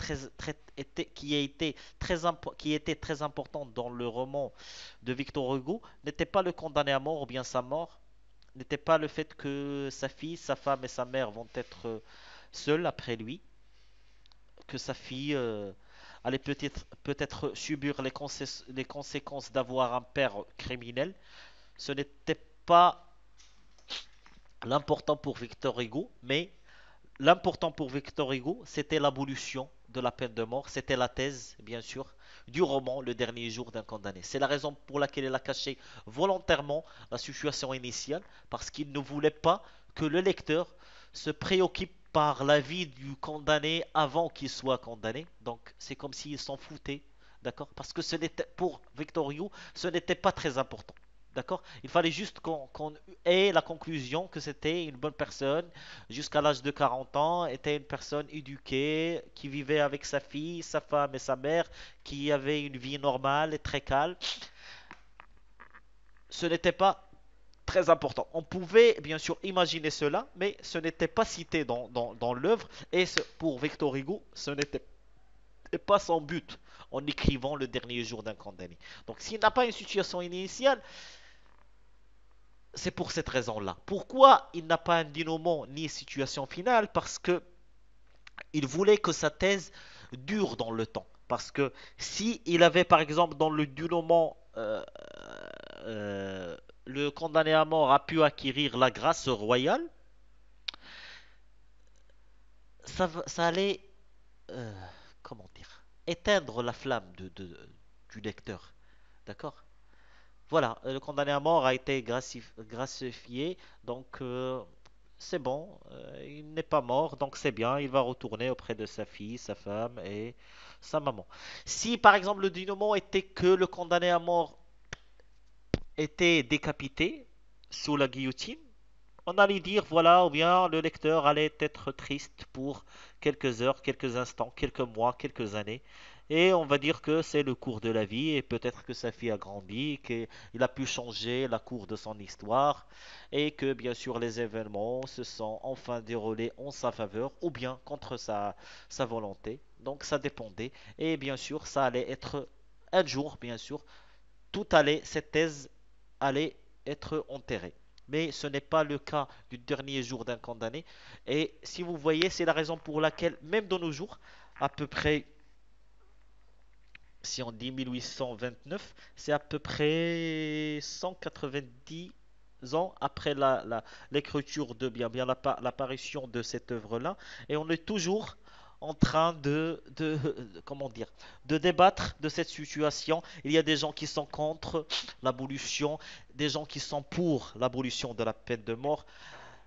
qui était très importante dans le roman de Victor Hugo n'était pas le condamné à mort ou bien sa mort, n'était pas le fait que sa fille, sa femme et sa mère vont être seules après lui, que sa fille allait peut-être subir les conséquences d'avoir un père criminel. Ce n'était pas l'important pour Victor Hugo, mais l'important pour Victor Hugo, c'était l'abolition de la peine de mort, c'était la thèse, bien sûr, du roman Le dernier jour d'un condamné. C'est la raison pour laquelle il a caché volontairement la situation initiale, parce qu'il ne voulait pas que le lecteur se préoccupe par la vie du condamné avant qu'il soit condamné. Donc c'est comme s'il s'en foutait, d'accord? Parce que ce n'était pour Victor Hugo, ce n'était pas très important. D'accord? Il fallait juste qu'on ait la conclusion que c'était une bonne personne jusqu'à l'âge de 40 ans, était une personne éduquée, qui vivait avec sa fille, sa femme et sa mère, qui avait une vie normale et très calme. Ce n'était pas très important. On pouvait bien sûr imaginer cela, mais ce n'était pas cité dans l'œuvre. Et pour Victor Hugo, ce n'était pas son but en écrivant le dernier jour d'un condamné. Donc s'il n'a pas une situation initiale, c'est pour cette raison-là. Pourquoi il n'a pas un dénouement ni situation finale? Parce que il voulait que sa thèse dure dans le temps. Parce que si il avait par exemple dans le dénouement le condamné à mort a pu acquérir la grâce royale, ça allait euh, comment dire éteindre la flamme du lecteur. D'accord? Voilà, le condamné à mort a été gracifié, donc c'est bon, il n'est pas mort, donc c'est bien, il va retourner auprès de sa fille, sa femme et sa maman. Si par exemple le dénouement était que le condamné à mort était décapité sous la guillotine, on allait dire voilà, ou bien le lecteur allait être triste pour quelques heures, quelques instants, quelques mois, quelques années. Et on va dire que c'est le cours de la vie et peut-être que sa fille a grandi, qu'il a pu changer la cour de son histoire et que bien sûr les événements se sont enfin déroulés en sa faveur ou bien contre sa volonté. Donc ça dépendait. Et bien sûr, ça allait être un jour, bien sûr, cette thèse allait être enterrée. Mais ce n'est pas le cas du dernier jour d'un condamné. Et si vous voyez, c'est la raison pour laquelle, même de nos jours, à peu près, si on dit 1829, c'est à peu près 190 ans après l'écriture de bien l'apparition de cette œuvre-là. Et on est toujours en train comment dire, de débattre de cette situation. Il y a des gens qui sont contre l'abolition, des gens qui sont pour l'abolition de la peine de mort.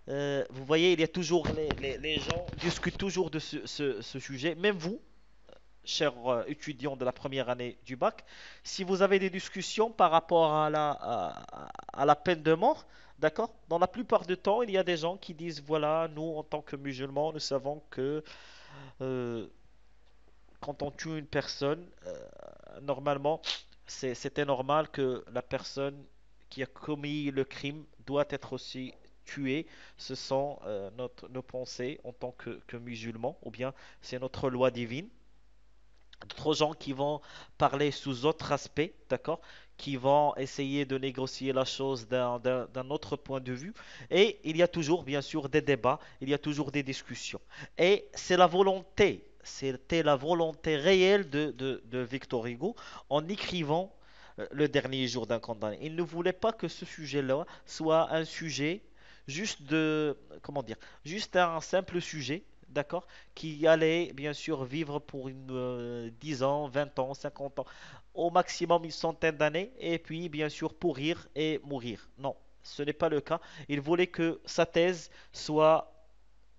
Vous voyez, il y a toujours les gens discutent toujours de ce sujet. Même vous, chers étudiants de la première année du bac, si vous avez des discussions par rapport à la peine de mort, d'accord? Dans la plupart du temps, il y a des gens qui disent, voilà, nous, en tant que musulmans, nous savons que euh, quand on tue une personne, normalement, c'était normal que la personne qui a commis le crime doit être aussi tuée. Ce sont nos pensées en tant que musulmans, ou bien c'est notre loi divine. D'autres gens qui vont parler sous autre aspect, d'accord, qui vont essayer de négocier la chose d'un autre point de vue. Et il y a toujours, bien sûr, des débats, il y a toujours des discussions. Et c'est la volonté, c'était la volonté réelle de Victor Hugo en écrivant le dernier jour d'un condamné. Il ne voulait pas que ce sujet-là soit un sujet juste de, comment dire, juste un simple sujet, d'accord, qui allaient bien sûr vivre pour 10 ans, 20 ans, 50 ans, au maximum une centaine d'années, et puis bien sûr pourrir et mourir. Non, ce n'est pas le cas. Il voulait que sa thèse soit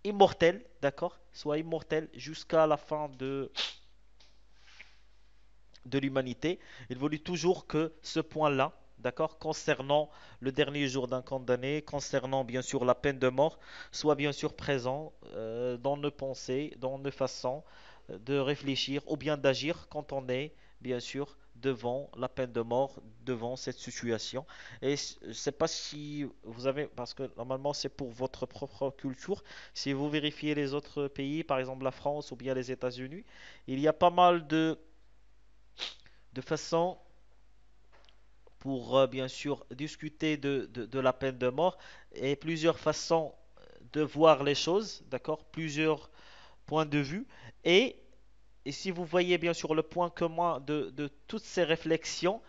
immortelle, d'accord, soit immortelle jusqu'à la fin de l'humanité. Il voulut toujours que ce point-là, d'accord, concernant le dernier jour d'un condamné, concernant bien sûr la peine de mort, soit bien sûr présent dans nos pensées, dans nos façons de réfléchir ou bien d'agir quand on est bien sûr devant la peine de mort, devant cette situation. Et je ne sais pas si vous avez, parce que normalement c'est pour votre propre culture, si vous vérifiez les autres pays, par exemple la France ou bien les États-Unis, il y a pas mal de façons pour bien sûr discuter de la peine de mort et plusieurs façons de voir les choses, d'accord? Plusieurs points de vue. Et, et si vous voyez bien sûr le point commun de toutes ces réflexions,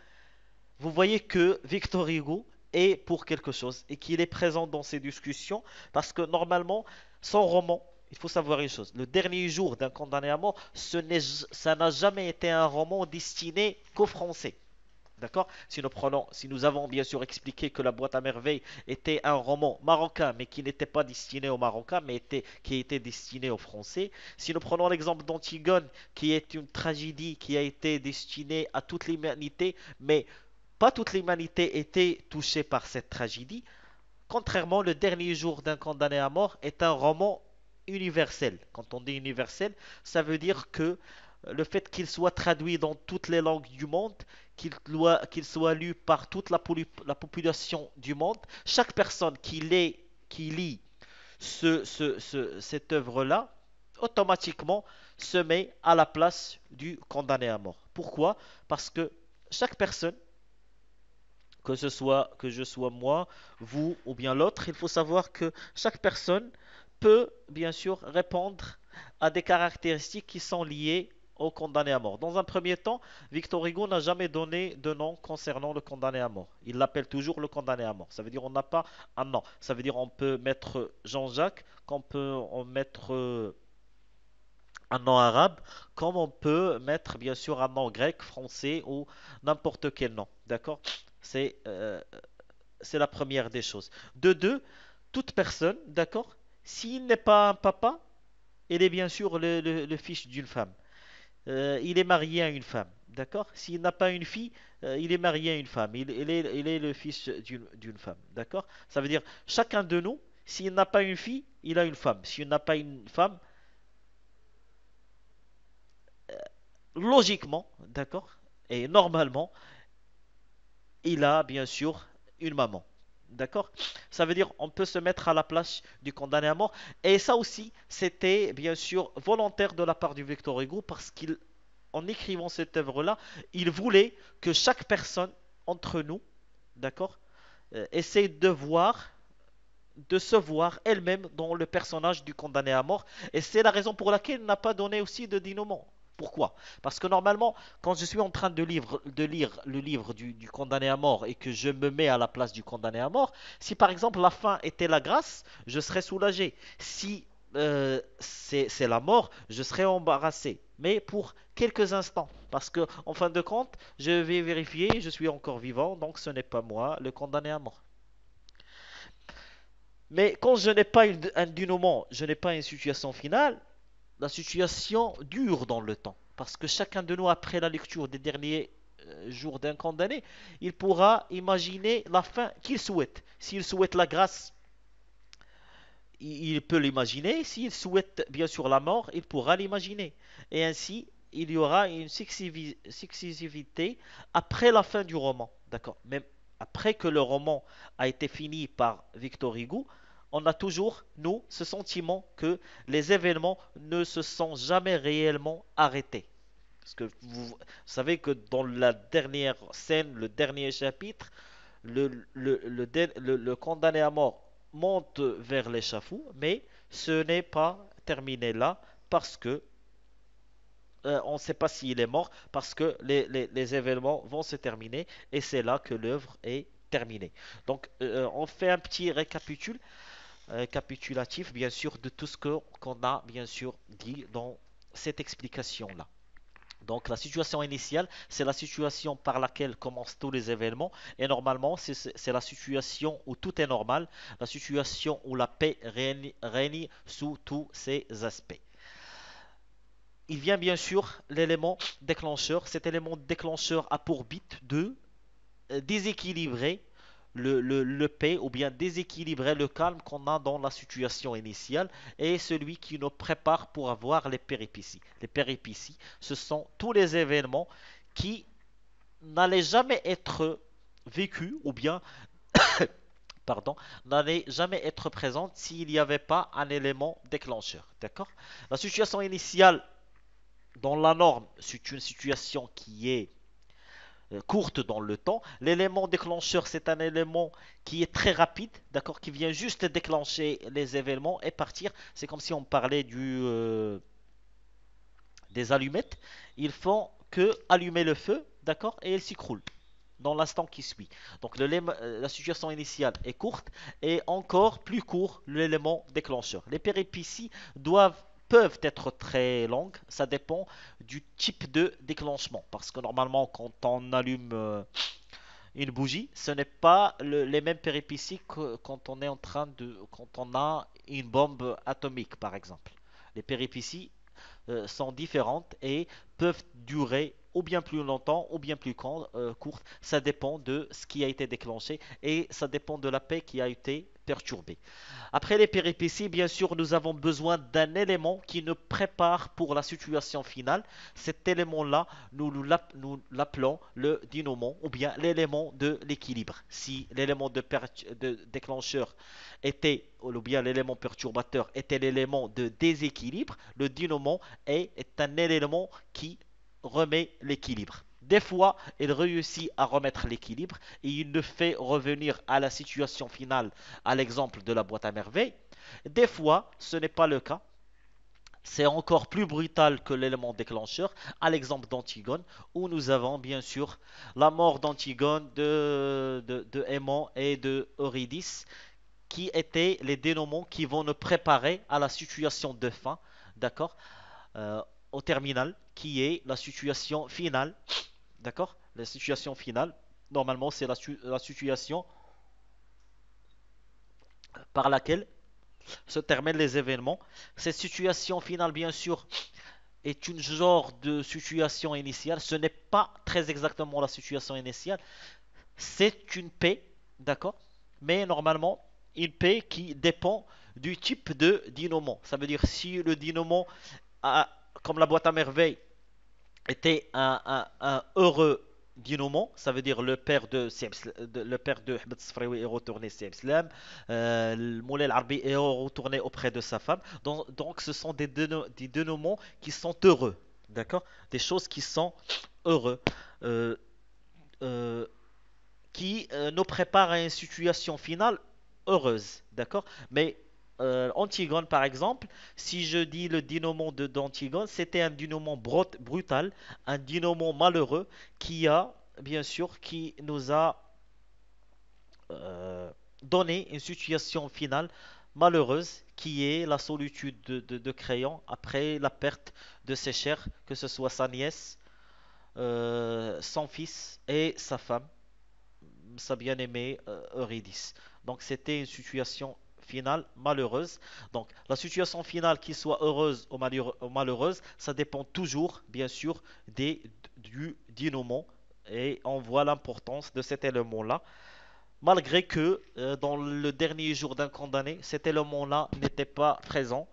vous voyez que Victor Hugo est pour quelque chose et qu'il est présent dans ces discussions parce que normalement, son roman, il faut savoir une chose, le dernier jour d'un condamné à mort, ça n'a jamais été un roman destiné qu'aux Français. D'accord? Si nous avons bien sûr expliqué que la boîte à merveilles était un roman marocain, mais qui n'était pas destiné aux Marocains, qui était destiné aux Français. Si nous prenons l'exemple d'Antigone, qui est une tragédie qui a été destinée à toute l'humanité, mais pas toute l'humanité était touchée par cette tragédie. Contrairement, Le dernier jour d'un condamné à mort est un roman universel. Quand on dit universel, ça veut dire que le fait qu'il soit traduit dans toutes les langues du monde, qu'il soit lu par toute la population du monde, chaque personne qui lit cette œuvre-là, automatiquement se met à la place du condamné à mort. Pourquoi? Parce que chaque personne, que je sois moi, vous ou bien l'autre, il faut savoir que chaque personne peut bien sûr répondre à des caractéristiques qui sont liées au condamné à mort. Dans un premier temps, Victor Hugo n'a jamais donné de nom concernant le condamné à mort. Il l'appelle toujours le condamné à mort. Ça veut dire on n'a pas un nom. Ça veut dire on peut mettre Jean-Jacques, qu'on peut en mettre un nom arabe, comme on peut mettre bien sûr un nom grec, français ou n'importe quel nom. D'accord? C'est c'est la première des choses. De deux, toute personne, d'accord, s'il n'est pas un papa, il est bien sûr le fils d'une femme. Il est marié à une femme, d'accord? S'il n'a pas une fille, il est marié à une femme. Il est le fils d'une femme, d'accord? Ça veut dire, chacun de nous, s'il n'a pas une fille, il a une femme. S'il n'a pas une femme, logiquement, d'accord? Et normalement, il a bien sûr une maman. D'accord? Ça veut dire on peut se mettre à la place du condamné à mort. Et ça aussi, c'était bien sûr volontaire de la part du Victor Hugo parce qu'en écrivant cette œuvre-là, il voulait que chaque personne entre nous, d'accord, essaie de se voir elle-même dans le personnage du condamné à mort. Et c'est la raison pour laquelle il n'a pas donné aussi de dénouement. Pourquoi? Parce que normalement, quand je suis en train de lire le livre du condamné à mort et que je me mets à la place du condamné à mort, si par exemple la fin était la grâce, je serais soulagé. Si c'est la mort, je serais embarrassé. Mais pour quelques instants. Parce que en fin de compte, je vais vérifier, je suis encore vivant, donc ce n'est pas moi le condamné à mort. Mais quand je n'ai pas un dénouement, je n'ai pas une situation finale, la situation dure dans le temps. Parce que chacun de nous, après la lecture des derniers jours d'un condamné, il pourra imaginer la fin qu'il souhaite. S'il souhaite la grâce, il peut l'imaginer. S'il souhaite bien sûr la mort, il pourra l'imaginer. Et ainsi, il y aura une successivité après la fin du roman. D'accord? Même après que le roman a été fini par Victor Hugo, on a toujours, nous, ce sentiment que les événements ne se sont jamais réellement arrêtés. Parce que vous savez que dans la dernière scène, le dernier chapitre, le condamné à mort monte vers l'échafaud, mais ce n'est pas terminé là parce que on ne sait pas s'il est mort, parce que les événements vont se terminer et c'est là que l'œuvre est terminée. Donc on fait un petit récapitule. récapitulatif, bien sûr, de tout ce qu'on a, bien sûr, dit dans cette explication-là. Donc la situation initiale, c'est la situation par laquelle commencent tous les événements et normalement c'est la situation où tout est normal, la situation où la paix règne sous tous ses aspects. Il vient bien sûr l'élément déclencheur. Cet élément déclencheur a pour but de déséquilibrer le paix ou bien déséquilibrer le calme qu'on a dans la situation initiale et celui qui nous prépare pour avoir les péripéties. Les péripéties, ce sont tous les événements qui n'allaient jamais être vécus ou bien, pardon, n'allaient jamais être présents s'il n'y avait pas un élément déclencheur. D'accord? La situation initiale, dans la norme, c'est une situation qui est courte dans le temps. L'élément déclencheur, c'est un élément qui est très rapide, d'accord, qui vient juste déclencher les événements et partir. C'est comme si on parlait des allumettes. Ils font que allumer le feu, d'accord, et ils s'écroulent dans l'instant qui suit. Donc la situation initiale est courte et encore plus court l'élément déclencheur. Les péripéties peuvent être très longues, ça dépend du type de déclenchement. Parce que normalement, quand on allume une bougie, ce n'est pas les mêmes péripéties que quand on est en train quand on a une bombe atomique, par exemple. Les péripéties sont différentes et peuvent durer ou bien plus longtemps ou bien plus courtes. Ça dépend de ce qui a été déclenché et ça dépend de la paix qui a été perturbée. Après les péripéties, bien sûr, nous avons besoin d'un élément qui nous prépare pour la situation finale. Cet élément-là, nous l'appelons le dynamo ou bien l'élément de l'équilibre. Si l'élément de déclencheur était, ou bien l'élément perturbateur était l'élément de déséquilibre, le dynamo est un élément qui remet l'équilibre. Des fois, il réussit à remettre l'équilibre et il le fait revenir à la situation finale, à l'exemple de la boîte à merveilles. Des fois, ce n'est pas le cas. C'est encore plus brutal que l'élément déclencheur, à l'exemple d'Antigone, où nous avons bien sûr la mort d'Antigone, de Aimon et de Eurydice, qui étaient les dénouements qui vont nous préparer à la situation de fin, d'accord, euh, au terminal, qui est la situation finale, d'accord. La situation finale, normalement, c'est la situation par laquelle se terminent les événements. Cette situation finale, bien sûr, est une genre de situation initiale. Ce n'est pas très exactement la situation initiale. C'est une paix, d'accord? Mais normalement, une paix qui dépend du type de dynamo. Ça veut dire si le dynamo, comme la boîte à merveille, était un heureux dynamo, ça veut dire le père de le père de Ahmed Sfraoui est retourné Slam, Moulay Al-Arbi est retourné auprès de sa femme. Donc ce sont des dénouements qui sont heureux, d'accord? Des choses qui sont heureux. Euh, euh, qui nous prépare à une situation finale heureuse, d'accord? Mais Antigone, par exemple, si je dis le dénouement d'Antigone, c'était un dénouement brutal, un dénouement malheureux qui a, bien sûr, qui nous a euh, donné une situation finale malheureuse qui est la solitude de Créon après la perte de ses chers, que ce soit sa nièce, son fils et sa femme, sa bien-aimée Eurydice. Donc c'était une situation finale malheureuse. Donc la situation finale, qu'il soit heureuse ou malheureuse, ça dépend toujours, bien sûr, du dénouement. Et on voit l'importance de cet élément-là. Malgré que dans le dernier jour d'un condamné, cet élément-là n'était pas présent.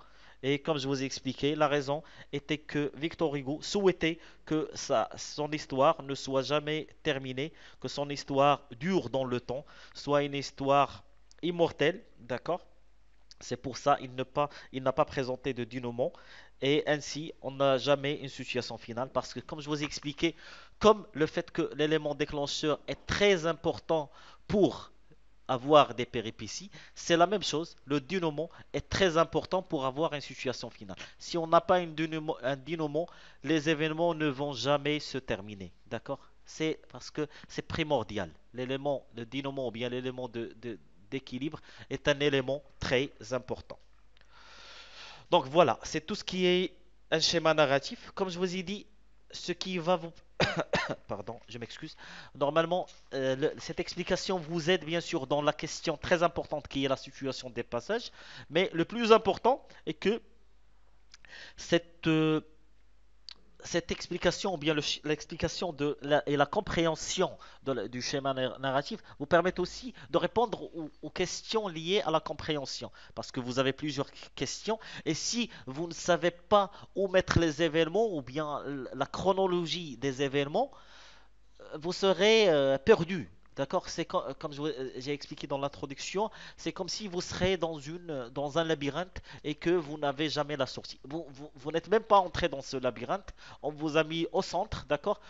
Et comme je vous ai expliqué, la raison était que Victor Hugo souhaitait que son histoire ne soit jamais terminée, que son histoire dure dans le temps, soit une histoire immortelle, d'accord? C'est pour ça il n'a pas présenté de dénouement et ainsi on n'a jamais une situation finale parce que comme je vous ai expliqué, comme le fait que l'élément déclencheur est très important pour avoir des péripéties, c'est la même chose. Le dénouement est très important pour avoir une situation finale. Si on n'a pas un dénouement, les événements ne vont jamais se terminer. D'accord? C'est parce que c'est primordial. L'élément, le dénouement ou bien l'élément d'équilibre est un élément très très important. Donc voilà, c'est tout ce qui est un schéma narratif. Comme je vous ai dit, ce qui va vous... Pardon, je m'excuse. Normalement, cette explication vous aide bien sûr dans la question très importante qui est la situation des passages. Mais le plus important est que cette, cette explication, ou bien l'explication et la compréhension du schéma narratif vous permettent aussi de répondre aux questions liées à la compréhension. Parce que vous avez plusieurs questions, et si vous ne savez pas où mettre les événements, ou bien la chronologie des événements, vous serez perdu. D'accord? Comme j'ai expliqué dans l'introduction, c'est comme si vous serez dans un labyrinthe et que vous n'avez jamais la sortie. Vous n'êtes même pas entré dans ce labyrinthe. On vous a mis au centre, d'accord?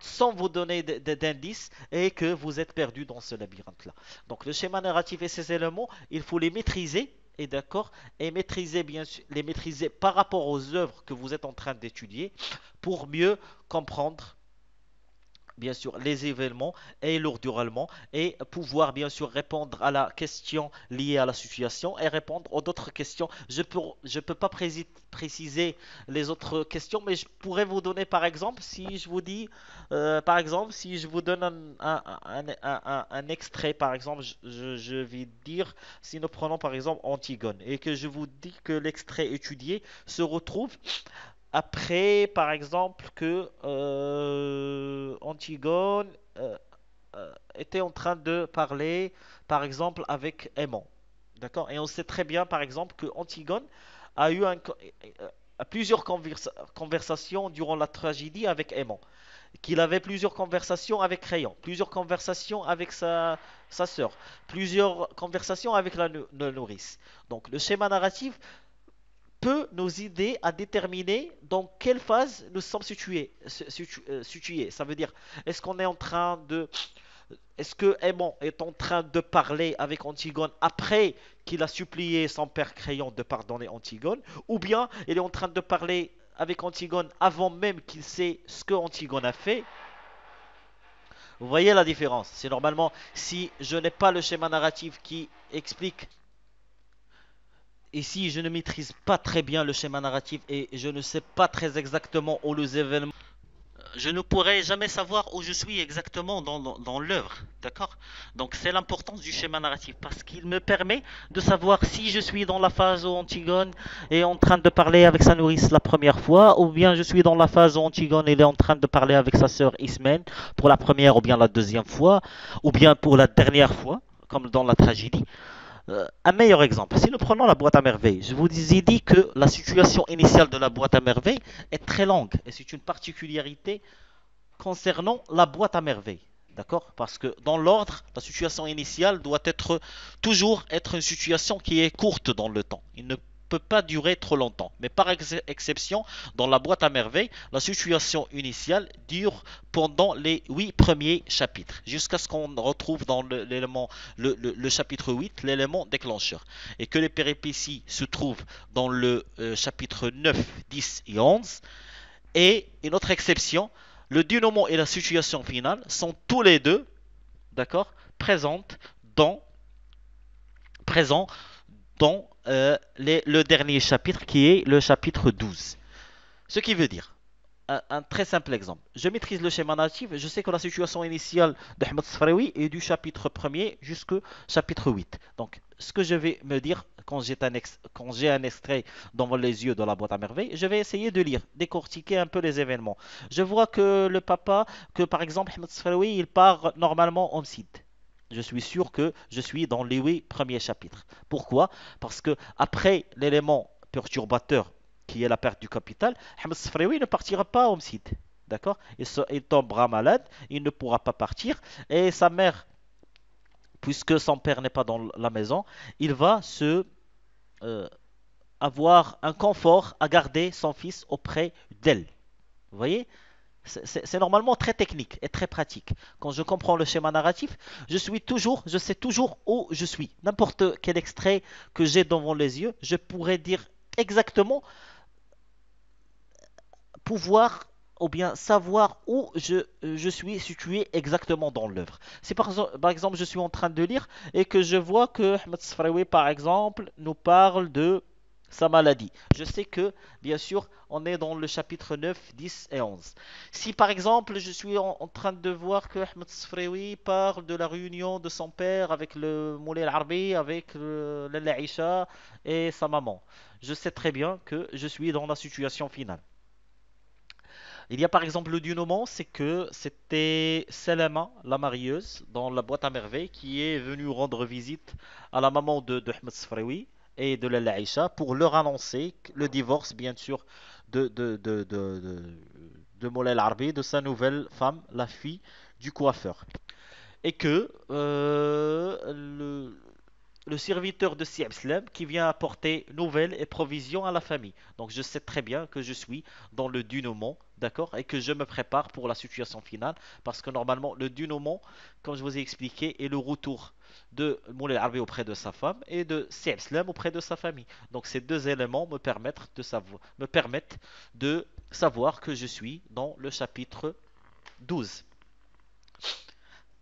Sans vous donner d'indices et que vous êtes perdu dans ce labyrinthe-là. Donc le schéma narratif et ses éléments, il faut les maîtriser. Et d'accord, et maîtriser bien sûr, les maîtriser par rapport aux œuvres que vous êtes en train d'étudier pour mieux comprendre bien sûr les événements et leur déroulement et pouvoir bien sûr répondre à la question liée à la situation et répondre aux autres questions. Je peux pas préciser les autres questions, mais je pourrais vous donner par exemple si je vous dis par exemple si je vous donne un extrait par exemple je vais dire si nous prenons par exemple Antigone et que je vous dis que l'extrait étudié se retrouve après, par exemple, que Antigone était en train de parler, par exemple, avec Aimon. D'accord? Et on sait très bien, par exemple, que Antigone a eu plusieurs conversations durant la tragédie avec Aimon. Qu'il avait plusieurs conversations avec Rayon, plusieurs conversations avec sa sœur, plusieurs conversations avec la nourrice. Donc, le schéma narratif peut nous aider à déterminer dans quelle phase nous sommes situés. Ça veut dire, est-ce qu'on est en train de... Est-ce que Aimon est en train de parler avec Antigone après qu'il a supplié son père Créon de pardonner Antigone, ou bien il est en train de parler avec Antigone avant même qu'il sait ce que Antigone a fait? Vous voyez la différence? C'est normalement, si je n'ai pas le schéma narratif qui explique. Et si je ne maîtrise pas très bien le schéma narratif et je ne sais pas très exactement où les événements, je ne pourrai jamais savoir où je suis exactement dans l'œuvre. D'accord? Donc c'est l'importance du schéma narratif parce qu'il me permet de savoir si je suis dans la phase où Antigone est en train de parler avec sa nourrice la première fois, ou bien je suis dans la phase où Antigone est en train de parler avec sa sœur Ismène pour la première ou bien la deuxième fois, ou bien pour la dernière fois, comme dans la tragédie. Un meilleur exemple, si nous prenons la boîte à merveilles, je vous ai dit que la situation initiale de la boîte à merveilles est très longue et c'est une particularité concernant la boîte à merveilles. D'accord? Parce que dans l'ordre, la situation initiale doit toujours être une situation qui est courte dans le temps. Il ne peut pas durer trop longtemps. Mais par exception, dans la boîte à merveilles, la situation initiale dure pendant les 8 premiers chapitres, jusqu'à ce qu'on retrouve dans le chapitre 8 l'élément déclencheur. Et que les péripéties se trouvent dans le chapitre 9, 10 et 11. Et une autre exception, le dénouement et la situation finale sont tous les deux, d'accord, dans, présents dans le dernier chapitre qui est le chapitre 12. Ce qui veut dire, un très simple exemple. Je maîtrise le schéma narratif, je sais que la situation initiale d'Ahmed Sfraoui est du chapitre 1er jusqu'au chapitre 8. Donc, ce que je vais me dire quand j'ai un extrait devant les yeux de la boîte à merveilles, je vais essayer de lire, décortiquer un peu les événements. Je vois que par exemple, Ahmed Sfraoui, il part normalement en site. Je suis sûr que je suis dans les 8 premiers chapitres. Pourquoi? Parce que après l'élément perturbateur qui est la perte du capital, Ahmed Sfraoui ne partira pas au site. D'accord? Il tombera malade, il ne pourra pas partir. Et sa mère, puisque son père n'est pas dans la maison, il va euh, avoir un confort à garder son fils auprès d'elle. Vous voyez? C'est normalement très technique et très pratique. Quand je comprends le schéma narratif, je sais toujours où je suis. N'importe quel extrait que j'ai devant les yeux, je pourrais dire exactement pouvoir ou bien savoir où je suis situé exactement dans l'œuvre. Si par exemple je suis en train de lire et que je vois que Ahmed Sfraoui par exemple nous parle de sa maladie. Je sais que bien sûr on est dans le chapitre 9, 10 et 11. Si par exemple je suis en train de voir que Ahmed Sfraoui parle de la réunion de son père avec le Moulay Al-Arbi, avec Lalla Isha et sa maman, je sais très bien que je suis dans la situation finale. Il y a par exemple le dénouement, c'est que c'était Selema, la marieuse, dans la boîte à merveilles, qui est venue rendre visite à la maman de Ahmed Sfraoui et de Lalla Aïcha pour leur annoncer le divorce, bien sûr, de Moulay Al-Arbi, de sa nouvelle femme, la fille du coiffeur. Et que le serviteur de Siam Slam qui vient apporter nouvelles et provisions à la famille. Donc je sais très bien que je suis dans le dénouement, d'accord, et que je me prépare pour la situation finale, parce que normalement le dénouement, comme je vous ai expliqué, est le retour de Moulay Arbi auprès de sa femme et de Siam Slam auprès de sa famille. Donc ces deux éléments me permettent de savoir que je suis dans le chapitre 12.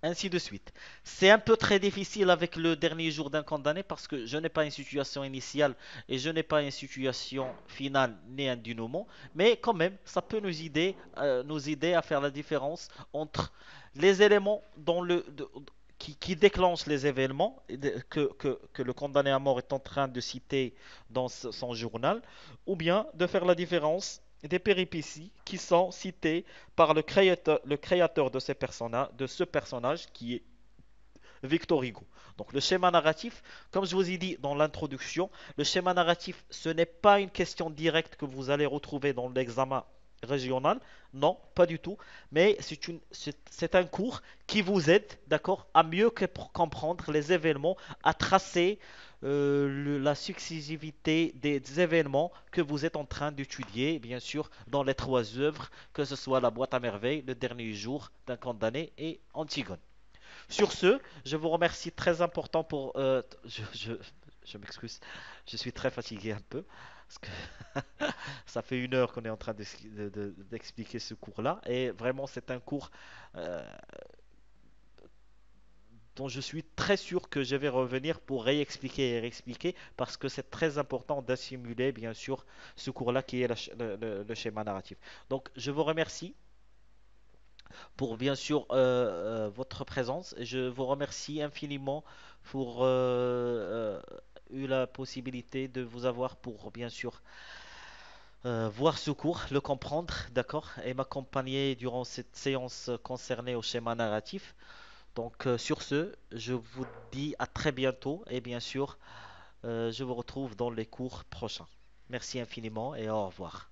Ainsi de suite. C'est un peu très difficile avec le dernier jour d'un condamné parce que je n'ai pas une situation initiale et je n'ai pas une situation finale ni un dénouement, mais quand même, ça peut nous aider à faire la différence entre les éléments qui déclenchent les événements que le condamné à mort est en train de citer dans son journal, ou bien de faire la différence des péripéties qui sont citées par le créateur de ce personnage qui est Victor Hugo. Donc le schéma narratif, comme je vous ai dit dans l'introduction, le schéma narratif, ce n'est pas une question directe que vous allez retrouver dans l'examen régional, non, pas du tout, mais c'est un cours qui vous aide, d'accord, à mieux comprendre les événements, à tracer la successivité des événements que vous êtes en train d'étudier, bien sûr, dans les trois œuvres, que ce soit la boîte à merveilles, le dernier jour d'un condamné et Antigone. Sur ce, je vous remercie très important pour... je m'excuse, je suis très fatigué un peu, parce que ça fait 1 heure qu'on est en train d'expliquer ce cours-là, et vraiment c'est un cours euh, dont je suis très sûr que je vais revenir pour réexpliquer et réexpliquer, parce que c'est très important d'assimiler bien sûr ce cours-là qui est le schéma narratif. Donc je vous remercie pour bien sûr votre présence. Je vous remercie infiniment pour eu la possibilité de vous avoir pour bien sûr voir ce cours, le comprendre, d'accord, et m'accompagner durant cette séance concernée au schéma narratif. Donc sur ce, je vous dis à très bientôt et bien sûr, je vous retrouve dans les cours prochains. Merci infiniment et au revoir.